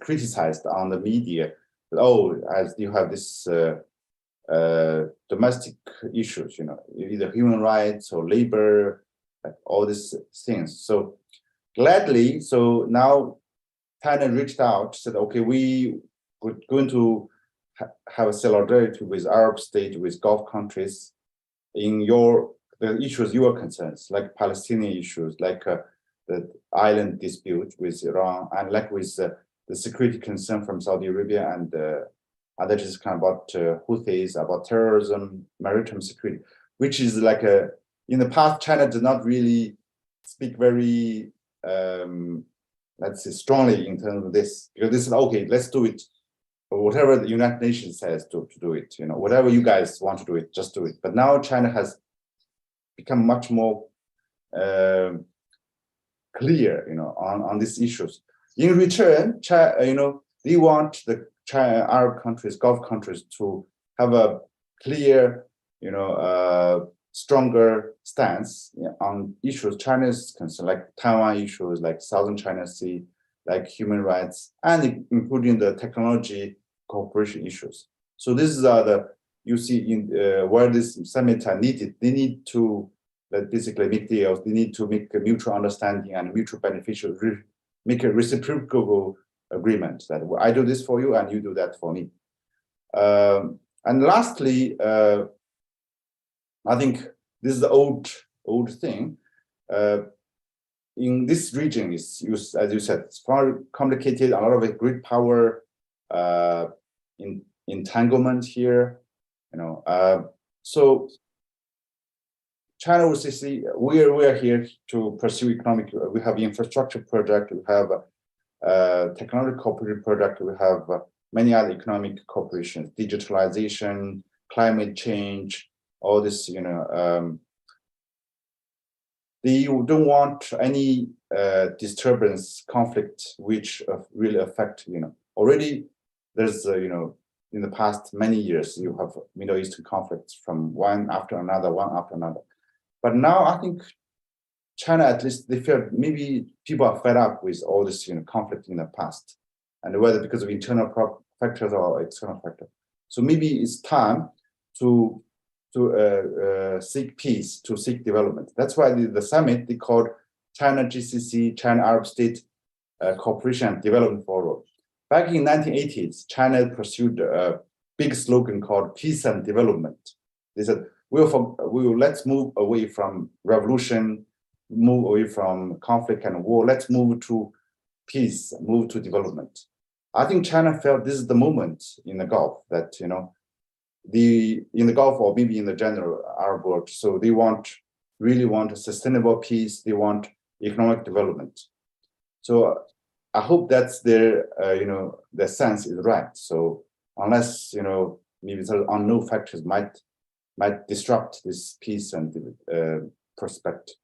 criticized on the media. As you have this domestic issues, either human rights or labor, like all these things. So gladly, so now China reached out, said, okay, we we're going to have a solidarity with Arab states, with Gulf countries in the issues, your concerns, like Palestinian issues, like the island dispute with Iran, and like with the security concern from Saudi Arabia and other just kind of about Houthis, about terrorism, maritime security, which is like in the past, China did not really speak very, let's say, strongly in terms of this, because this is, okay, let's do it. Or whatever the United Nations says to do it, whatever you guys want to do it, just do it. But now China has become much more clear, on these issues. In return, China, they want the Arab countries, Gulf countries, to have a clear, stronger stance on issues China is concerned, like Taiwan issues, like Southern China Sea, like human rights, and including the technology cooperation issues. So this is you see in where this summit are needed. They need to basically make deals. They need to make a mutual understanding and mutual beneficial, make a reciprocal agreement that I do this for you and you do that for me. And lastly, I think this is the old thing. In this region, is as you said, it's far complicated. A lot of great power entanglement here, So China will say, we are here to pursue economic. We have infrastructure project. We have technology cooperation project. We have many other economic cooperation, digitalization, climate change, all this. They don't want any disturbance, conflict, which really affect. Already there's in the past many years you have Middle Eastern conflicts from one after another. But now I think China, at least they feel maybe people are fed up with all this conflict in the past, and whether because of internal factors or external factors. So maybe it's time to seek peace, to seek development. That's why the summit they called China GCC, China Arab State Cooperation and Development Forum. Back in 1980s, China pursued a big slogan called peace and development. They said, let's move away from revolution, move away from conflict and war. Let's move to peace, move to development. I think China felt this is the moment in the Gulf that, in the Gulf or maybe in the general Arab world. So they really want a sustainable peace. They want economic development. So I hope that's their sense is right. So unless, maybe some unknown factors might disrupt this peace and prospect.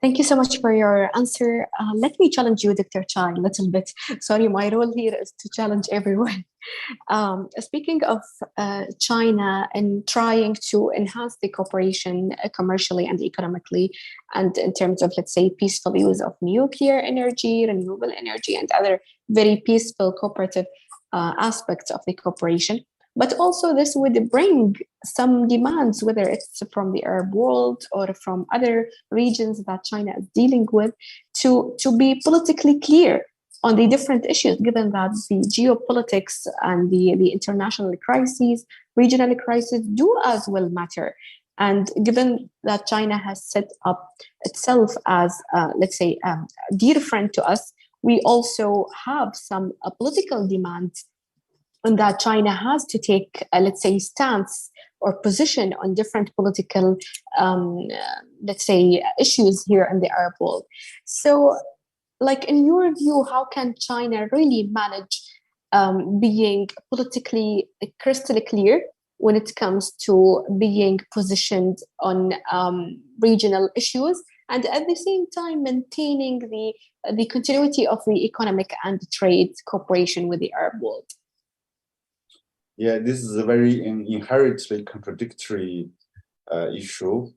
Thank you so much for your answer. Let me challenge you, Dr. Chai, a little bit. Sorry, my role here is to challenge everyone. Speaking of China and trying to enhance the cooperation commercially and economically, and in terms of, let's say, peaceful use of nuclear energy, renewable energy, and other very peaceful cooperative aspects of the cooperation. But also this would bring some demands, whether it's from the Arab world or from other regions that China is dealing with, to be politically clear on the different issues, given that the geopolitics and the international crises, regional crises do as well matter. And given that China has set up itself as, let's say, a dear friend to us, we also have some political demands and that China has to take, let's say, stance or position on different political, let's say, issues here in the Arab world. So, like in your view, how can China really manage being politically crystal clear when it comes to being positioned on regional issues, and at the same time maintaining the continuity of the economic and trade cooperation with the Arab world? Yeah, this is a very inherently contradictory issue.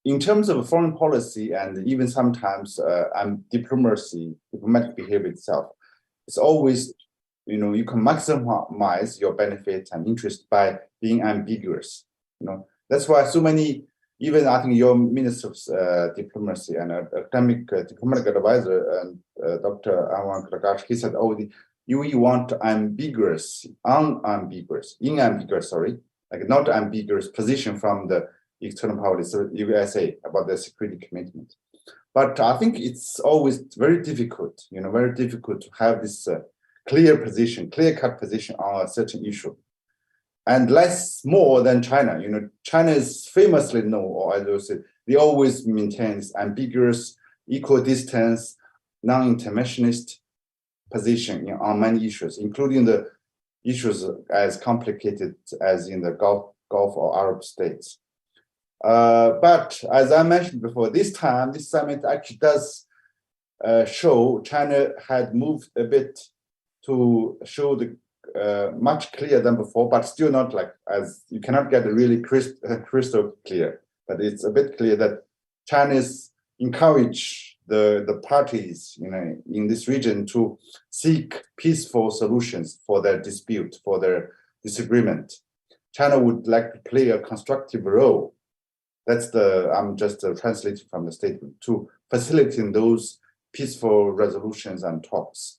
In terms of foreign policy and even sometimes diplomatic behavior itself, it's always, you can maximize your benefit and interest by being ambiguous. That's why so many, even I think your Minister of Diplomacy and academic diplomatic advisor, and Dr. Anwar Kragash, he said, you want inambiguous, like not ambiguous position from the external policy, USA, about the security commitment. But I think it's always very difficult, to have this clear-cut position on a certain issue. And less more than China. China is famously known, or as I said, they always maintain this ambiguous, equal distance, non-interventionist position on many issues, including the issues as complicated as in the Gulf or Arab states. But as I mentioned before, this summit actually does show China had moved a bit to show the much clearer than before, but still not like, as you cannot get really crystal clear, but it's a bit clear that China's encourage the parties in this region to seek peaceful solutions for their dispute, for their disagreement. China would like to play a constructive role. That's I'm just translating from the statement, to facilitate those peaceful resolutions and talks.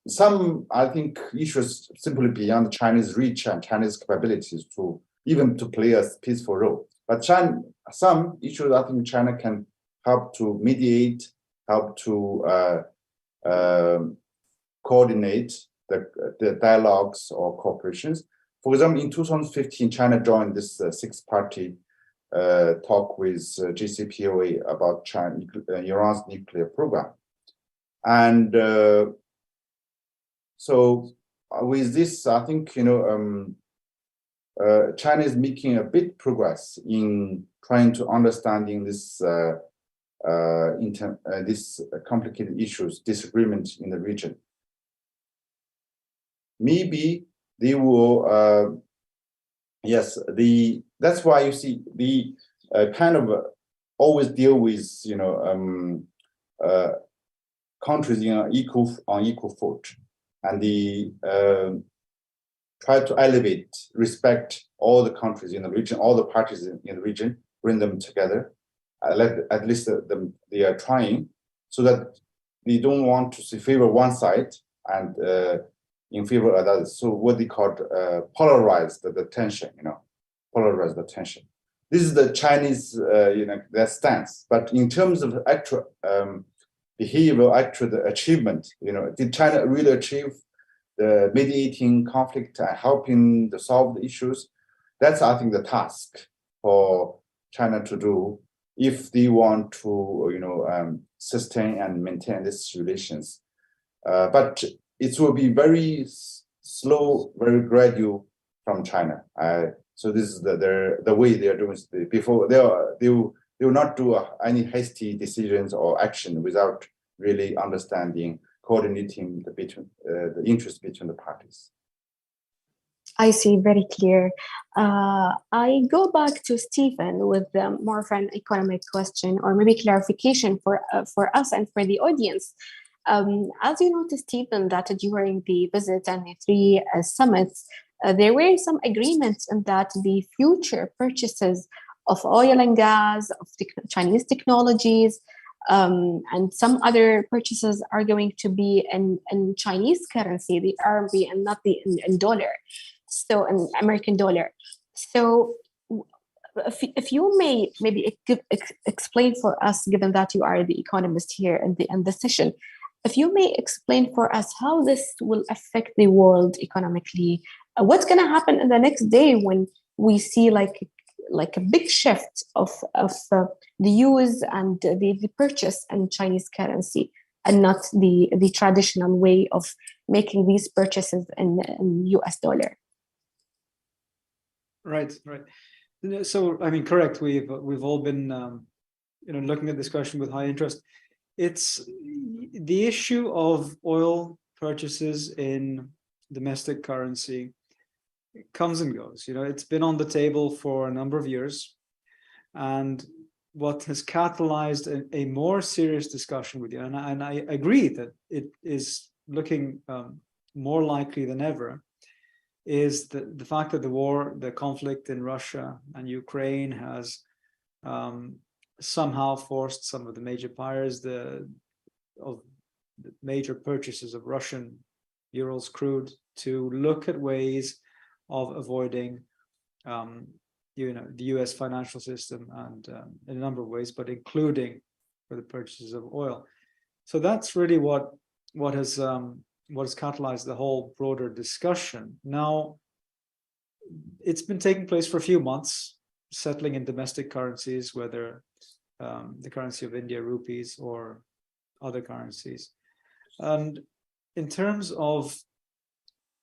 Some, I think, issues simply beyond Chinese reach and Chinese capabilities to play a peaceful role. But some issues, I think China can help to mediate, help to coordinate the dialogues or cooperations. For example, in 2015, China joined this six-party talk with JCPOA about Iran's nuclear program. And so with this, I think, China is making a big progress in trying to understanding this this complicated issues, disagreement in the region. Maybe they will, that's why you see the kind of always deal with, countries on equal foot, and the try to elevate, respect all the countries in the region, all the parties in the region, bring them together. At least they are trying, so that they don't want to favor one side and in favor of others. So what they call polarize the tension, polarize the tension. This is the Chinese, their stance. But in terms of actual behavior, actual achievement, did China really achieve the mediating conflict and helping to solve the issues? That's, I think, the task for China to do if they want to, sustain and maintain these relations. But it will be very slow, very gradual from China. So this is the way they are doing it. Before they will not do any hasty decisions or action without really understanding, coordinating the interest between the parties. I see, very clear. I go back to Stephen with more of an economic question, or maybe clarification for us and for the audience. As you noticed, Stephen, that during the visit and the three summits, there were some agreements in that the future purchases of oil and gas, of Chinese technologies, and some other purchases are going to be in Chinese currency, the RMB, and not in dollar, so in American dollar. So if you may maybe explain for us, given that you are the economist here in the session, If you may explain for us how this will affect the world economically, what's going to happen in the next day when we see like a big shift of the use and the purchase in Chinese currency and not the traditional way of making these purchases in US dollar. Right. So, I mean, correct. We've all been, looking at this question with high interest. It's the issue of oil purchases in domestic currency comes and goes. It's been on the table for a number of years, and what has catalyzed a more serious discussion with you, and I agree that it is looking more likely than ever, is the fact that the conflict in Russia and Ukraine has somehow forced some of the major buyers of the major purchases of Russian Urals crude to look at ways of avoiding the US financial system, and in a number of ways, but including for the purchases of oil. So that's really what has catalyzed the whole broader discussion. Now, it's been taking place for a few months, settling in domestic currencies, whether the currency of India, rupees, or other currencies. And in terms of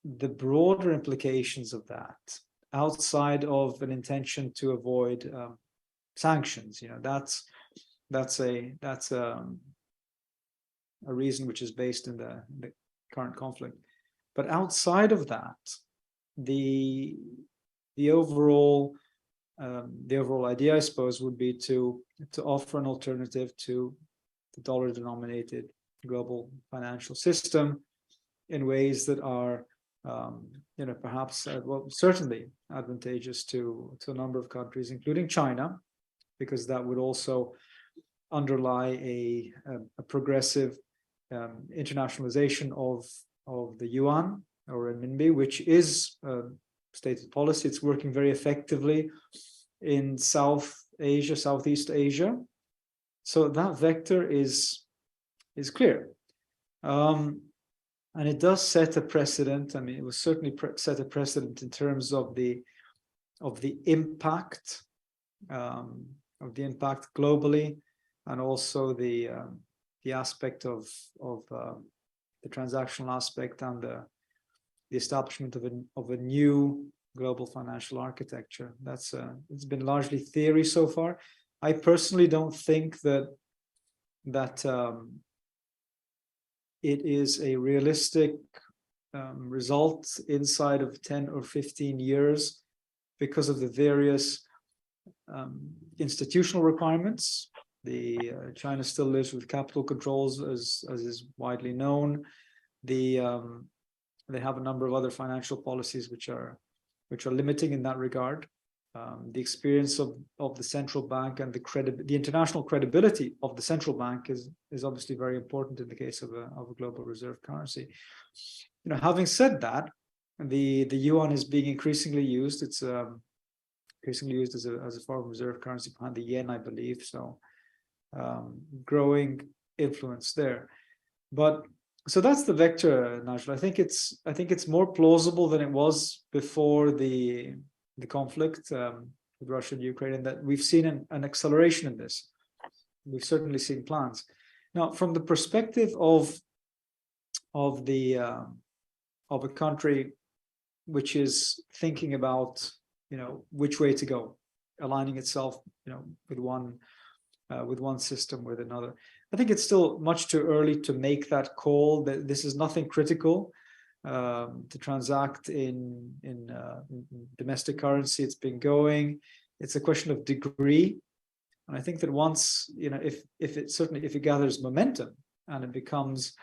the broader implications of that, outside of an intention to avoid sanctions, that's a reason which is based in the current conflict. But outside of that, the overall idea, I suppose, would be to offer an alternative to the dollar-denominated global financial system in ways that are, perhaps, certainly advantageous to a number of countries, including China, because that would also underlie a progressive internationalization of the yuan or renminbi, which is stated policy. It's working very effectively in South Asia, Southeast Asia. So that vector is clear. And it does set a precedent. I mean, it was certainly set a precedent in terms of the impact globally, and also the aspect of the transactional aspect and the establishment of a new global financial architecture. It's been largely theory so far. I personally don't think that it is a realistic result inside of 10 or 15 years because of the various institutional requirements. China still lives with capital controls, as is widely known. They have a number of other financial policies which are limiting in that regard. The experience of the central bank and the international credibility of the central bank is obviously very important in the case of a global reserve currency. Having said that, the yuan is being increasingly used. It's increasingly used as a form of reserve currency behind the yen, I believe. So growing influence there. So that's the vector, Nigel. I think it's more plausible than it was before the conflict with Russia and Ukraine, and that we've seen an acceleration in this. We've certainly seen plans. Now, from the perspective of a country which is thinking about which way to go, aligning itself with one system with another, I think it's still much too early to make that call. That this is nothing critical to transact in domestic currency. It's been going. It's a question of degree, and I think that once if it gathers momentum and it becomes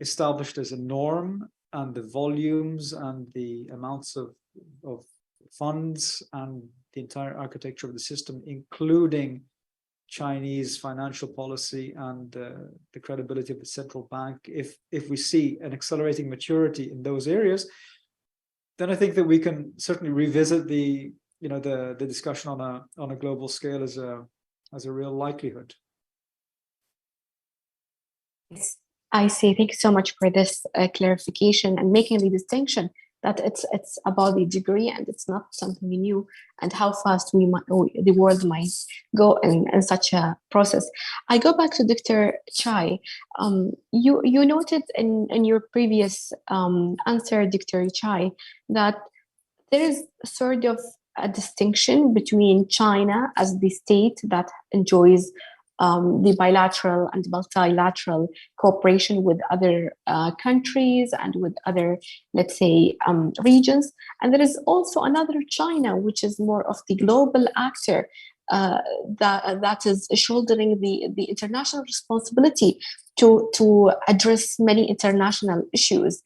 established as a norm, and the volumes and the amounts of funds and the entire architecture of the system, including Chinese financial policy and the credibility of the central bank, if we see an accelerating maturity in those areas, then I think that we can certainly revisit the discussion on a global scale as a real likelihood. I see. Thank you so much for this clarification and making the distinction that it's about the degree and it's not something new, and how fast the world might go in such a process. I go back to Dr. Chai. You noted in your previous answer, Dr. Chai, that there is sort of a distinction between China as the state that enjoys the bilateral and multilateral cooperation with other countries and with other, let's say, regions. And there is also another China, which is more of the global actor that is shouldering the international responsibility to address many international issues.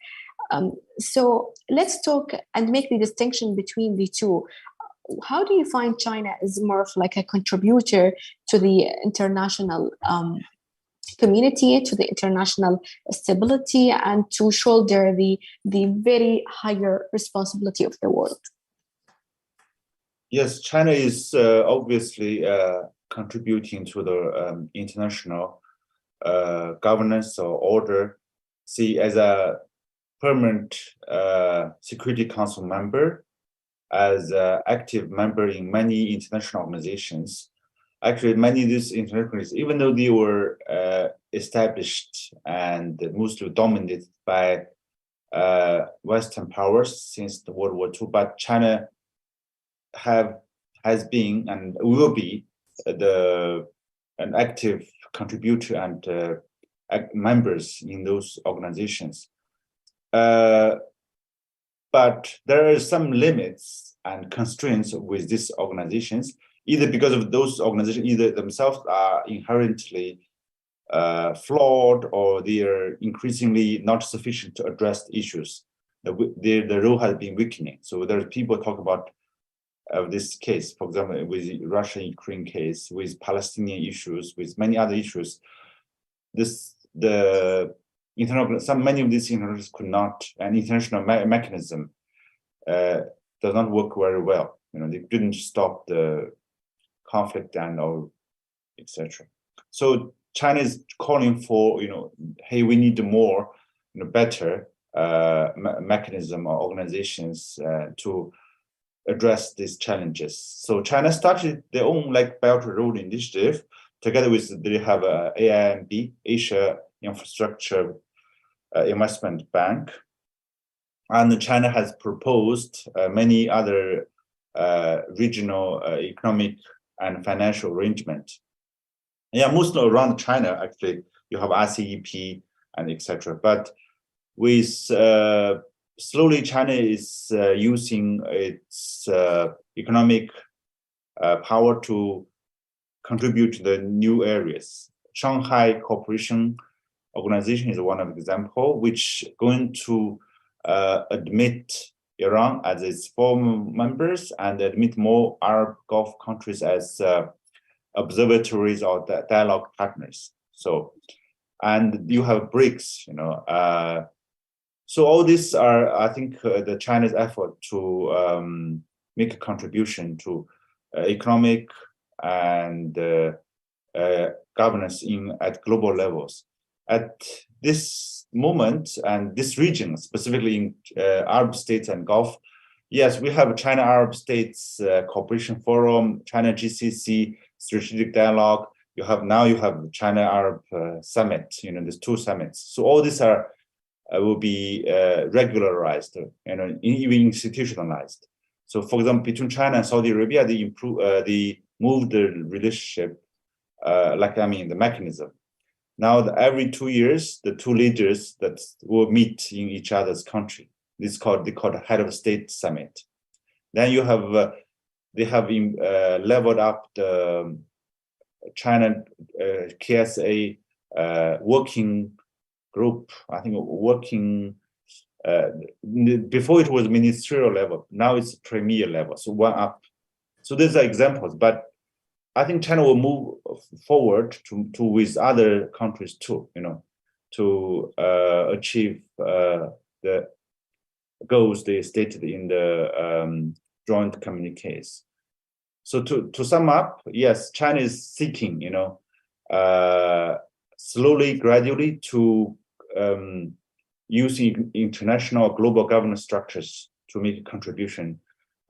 So let's talk and make the distinction between the two. How do you find China is more of like a contributor to the international community, to the international stability, and to shoulder the very higher responsibility of the world? Yes, China is obviously contributing to the international governance or order. See, as a permanent Security Council member, as an active member in many international organizations. Actually, many of these international organizations, even though they were established and mostly dominated by Western powers since the World War II, but China has been and will be an active contributor and members in those organizations. But there are some limits and constraints with these organizations, either because of those organizations, either themselves are inherently flawed or they are increasingly not sufficient to address issues. The role has been weakening. So there are people talk about this case, for example, with the Russia-Ukraine case, with Palestinian issues, with many other issues. Many of these international could not, an international mechanism does not work very well. They didn't stop the conflict or etc. So China is calling for, hey, we need more, better mechanism or organizations to address these challenges. So China started their own Belt and Road Initiative together with they have AIIMB, Asia Infrastructure Investment Bank, and China has proposed many other regional economic and financial arrangements. Yeah, mostly around China, actually, you have RCEP and etc. But with slowly, China is using its economic power to contribute to the new areas. Shanghai Cooperation Organization is one of the example, which going to admit Iran as its former members and admit more Arab Gulf countries as observatories or dialogue partners. So, and you have BRICS, so all these are, I think, the China's effort to make a contribution to economic and governance at global levels. At this moment and this region, specifically in Arab states and Gulf, yes, we have China Arab States Cooperation Forum, China GCC Strategic Dialogue. You have China Arab Summit. There's two summits. So all these will be regularized, even institutionalized. So, for example, between China and Saudi Arabia, they moved the relationship, the mechanism. Now, every 2 years, the two leaders that will meet in each other's country. They called Head of State Summit. Then you have they have leveled up the China KSA working group. I think before it was ministerial level. Now it's premier level. So one up. So these are examples, but I think China will move forward to with other countries too, to achieve the goals they stated in the joint communiques. So to sum up, yes, China is seeking, slowly, gradually to using international global governance structures to make a contribution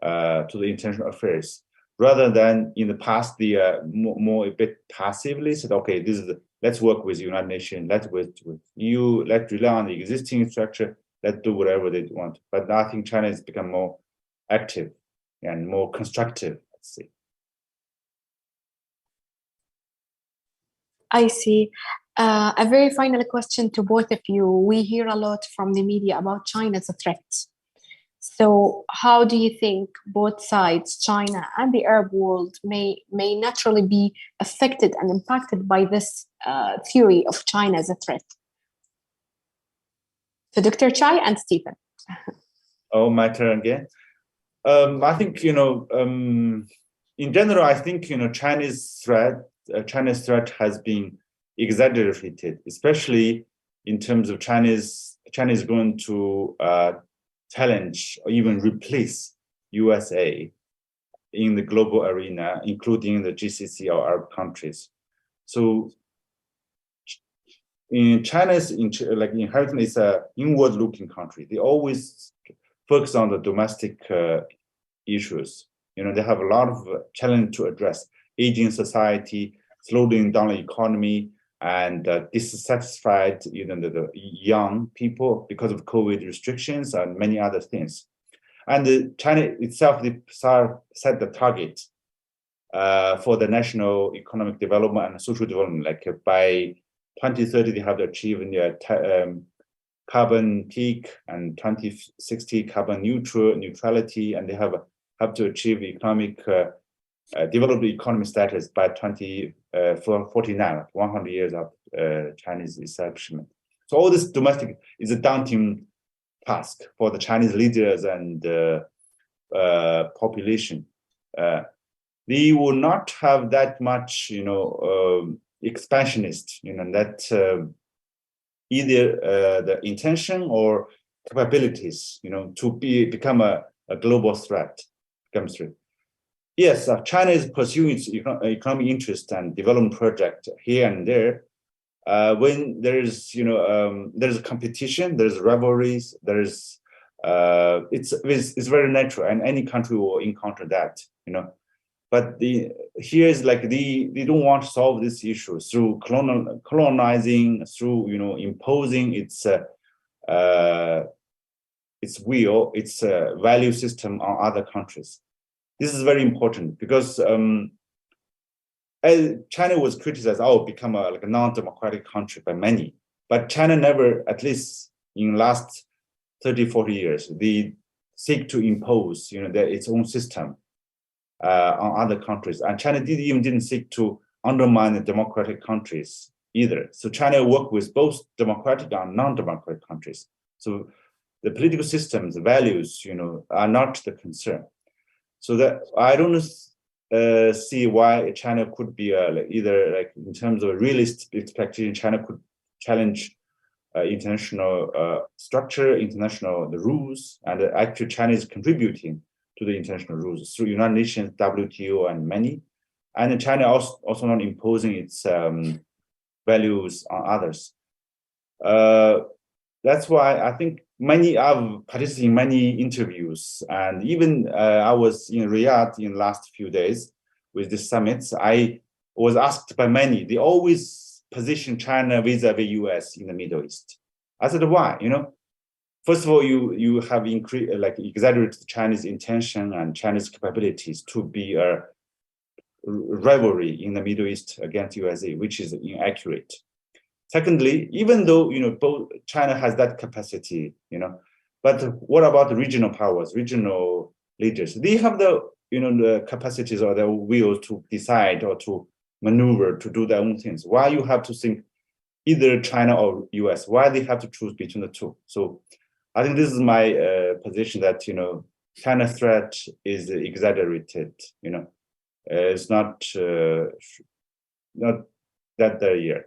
to the international affairs, rather than in the past, the more a bit passively said, okay, this is let's work with the United Nations, let's work with EU, let's rely on the existing structure, let's do whatever they want. But I think China has become more active and more constructive, let's say. I see. A very final question to both of you. We hear a lot from the media about China as a threat. So how do you think both sides, China and the Arab world, may naturally be affected and impacted by this theory of China as a threat? So Dr. Chai and Stephen. Oh, my turn again. I think, in general, I think, China's threat has been exaggerated, especially in terms of China is going to challenge or even replace USA in the global arena, including the GCC or Arab countries. So in China's inheritance is an inward-looking country. They always focus on the domestic issues. They have a lot of challenge to address: aging society, slowing down the economy, and dissatisfied, the young people because of COVID restrictions and many other things. And China itself set the target for the national economic development and social development. Like by 2030, they have to achieve carbon peak, and 2060 carbon neutrality, and they have to achieve economic developed economy status by 2049, 100 years of Chinese establishment. So all this domestic is a daunting task for the Chinese leaders and population. They will not have that much, expansionist, that either the intention or capabilities, to become a global threat comes through. Yes, China is pursuing its economic interest and development project here and there. When there's there's a competition, there's rivalries, it's very natural, and any country will encounter that, But here is like they don't want to solve this issue through colonizing, through imposing its will, its value system on other countries. This is very important because China was criticized, become a non-democratic country by many. But China never, at least in the last 30, 40 years, they seek to impose its own system on other countries. And China didn't seek to undermine the democratic countries either. So China worked with both democratic and non-democratic countries. So the political systems, the values, are not the concern. So that I don't see why China could be either in terms of realistic expectation, China could challenge international structure, the rules, and actually China is contributing to the international rules through United Nations, WTO, and many. And China also not imposing its values on others. That's why I think I've participated in many interviews, and even I was in Riyadh in the last few days with the summits. I was asked by many, they always position China vis-a-vis US in the Middle East. I said, why? First of all, you have exaggerated Chinese intention and Chinese capabilities to be a rivalry in the Middle East against USA, which is inaccurate. Secondly, even though both China has that capacity, but what about the regional powers, regional leaders? They have the the capacities or the will to decide or to maneuver to do their own things. Why you have to think either China or US? Why they have to choose between the two? So I think this is my position that China threat is exaggerated. It's not that year.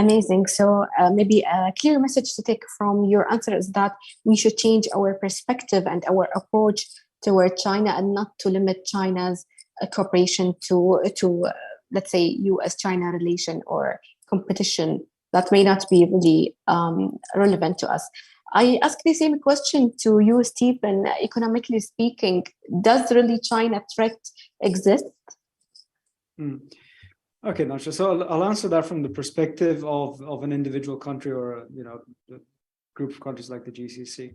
Amazing. So maybe a clear message to take from your answer is that we should change our perspective and our approach toward China, and not to limit China's cooperation to let's say U.S.-China relation or competition that may not be really relevant to us. I ask the same question to you, Stephen. Economically speaking, does really China threat exist? Okay, Nasha. So I'll answer that from the perspective of an individual country or a group of countries like the GCC.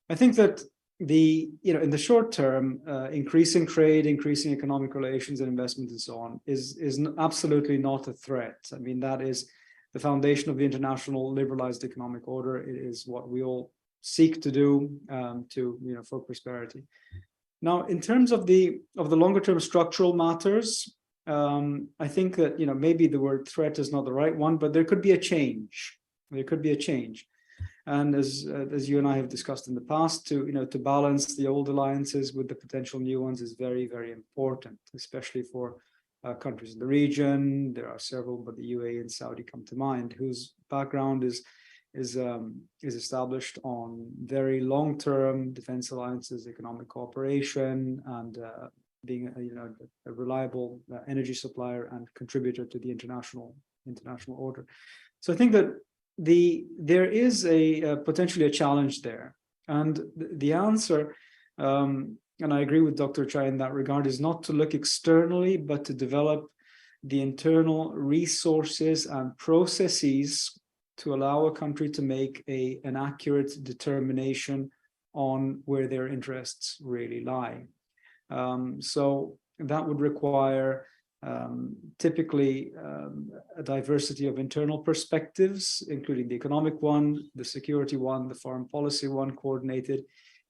I think that in the short term, increasing trade, increasing economic relations and investment and so on is absolutely not a threat. I mean, that is the foundation of the international liberalized economic order. It is what we all seek to do for prosperity. Now, in terms of the longer term structural matters, I think that maybe the word threat is not the right one, but there could be a change. There could be a change. And as you and I have discussed in the past, to balance the old alliances with the potential new ones is very, very important, especially for countries in the region. There are several, but the UAE and Saudi come to mind, whose background is established on very long-term defense alliances, economic cooperation, and being a reliable energy supplier and contributor to the international order. So I think that there is potentially a challenge there, and the answer, and I agree with Dr. Chai in that regard, is not to look externally, but to develop the internal resources and processes to allow a country to make an accurate determination on where their interests really lie. So that would require typically a diversity of internal perspectives, including the economic one, the security one, the foreign policy one, coordinated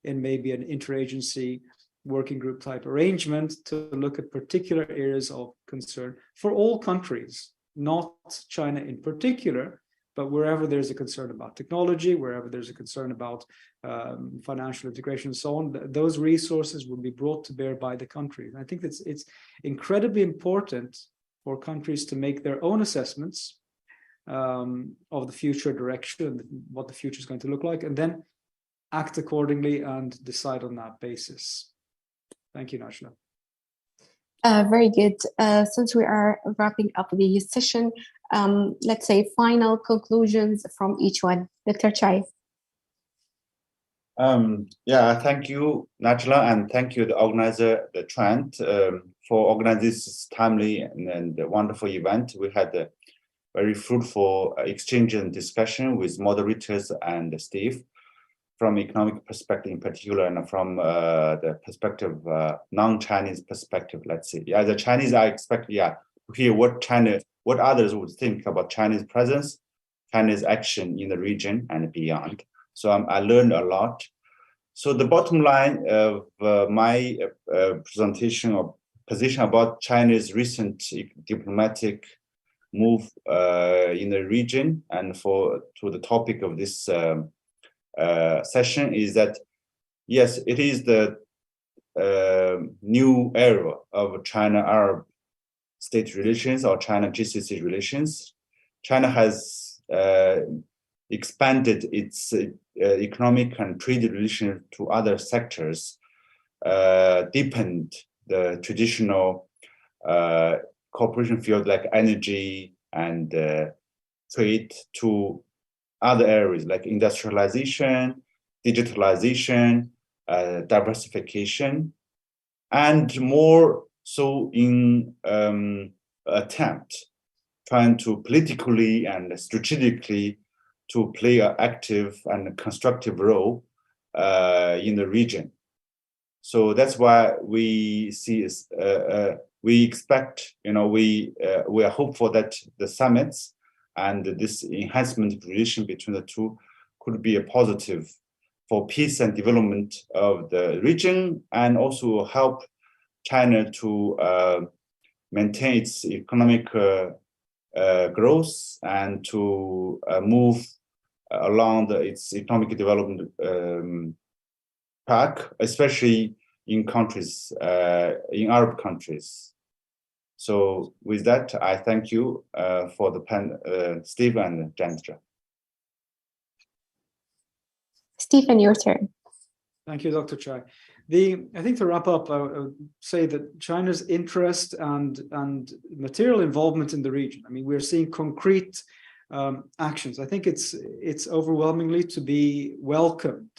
in maybe an interagency working group type arrangement to look at particular areas of concern for all countries, not China in particular, but wherever there's a concern about technology, wherever there's a concern about financial integration and so on, those resources will be brought to bear by the country. And I think it's incredibly important for countries to make their own assessments of the future direction, what the future is going to look like, and then act accordingly and decide on that basis. Thank you, Najla. Very good. Since we are wrapping up the session, let's say final conclusions from each one. Dr. Chai. Thank you, Najla, and thank you, the organizer, the Trent, for organizing this timely and wonderful event. We had a very fruitful exchange and discussion with moderators and Steve, from economic perspective in particular, and from the perspective, non-Chinese perspective, let's say. As a Chinese, I expect, to hear what others would think about Chinese presence, Chinese action in the region and beyond. So I learned a lot. So the bottom line of my presentation or position about China's recent diplomatic move in the region and to the topic of this session is that, yes, it is the new era of China-Arab state relations or China-GCC relations. China has expanded its economic and trade relations to other sectors, deepened the traditional cooperation field like energy and trade to other areas like industrialization, digitalization, diversification, and more so in attempt trying to politically and strategically to play an active and constructive role in the region. So that's why we see we expect, we are hopeful that the summits and this enhancement of relation between the two could be a positive for peace and development of the region, and also help China to maintain its economic growth and to move along its economic development path, especially in countries, in Arab countries. So with that, I thank you for the Steve and Jandra. Stephen, your turn. Thank you, Dr. Chai. I think to wrap up, I would say that China's interest and material involvement in the region. I mean, we're seeing concrete actions. I think it's overwhelmingly to be welcomed,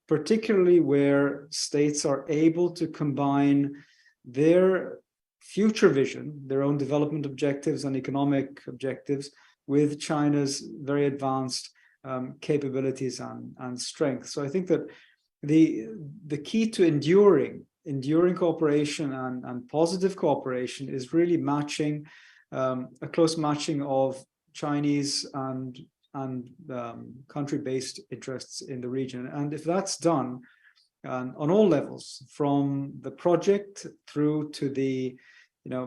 particularly where states are able to combine their future vision, their own development objectives and economic objectives, with China's very advanced capabilities and strength. So I think that the key to enduring cooperation and positive cooperation is really matching, a close matching of Chinese and country-based interests in the region. And if that's done on all levels, from the project through to the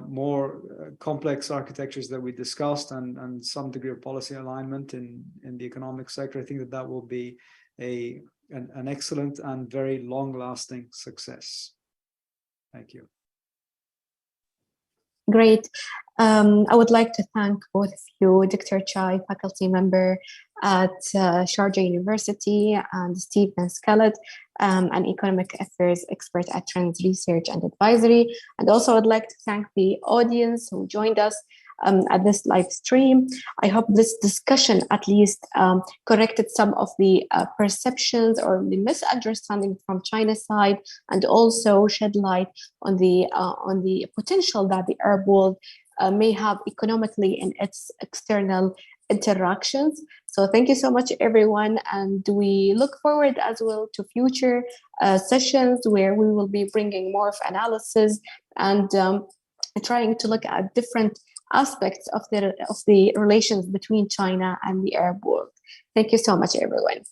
more complex architectures that we discussed, and some degree of policy alignment in the economic sector, I think that will be an excellent and very long-lasting success. Thank you. Great. I would like to thank both of you, Dr. Chai, faculty member at Sharjah University, and Steve Skelet, an economic affairs expert at Trends Research and Advisory. And also I would like to thank the audience who joined us at this live stream. I hope this discussion at least corrected some of the perceptions or the misunderstanding from China's side, and also shed light on the potential that the Arab world may have economically in its external interactions. So thank you so much, everyone. And we look forward as well to future sessions where we will be bringing more of analysis and trying to look at different aspects of the relations between China and the Arab world. Thank you so much, everyone.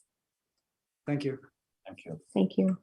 Thank you. Thank you. Thank you.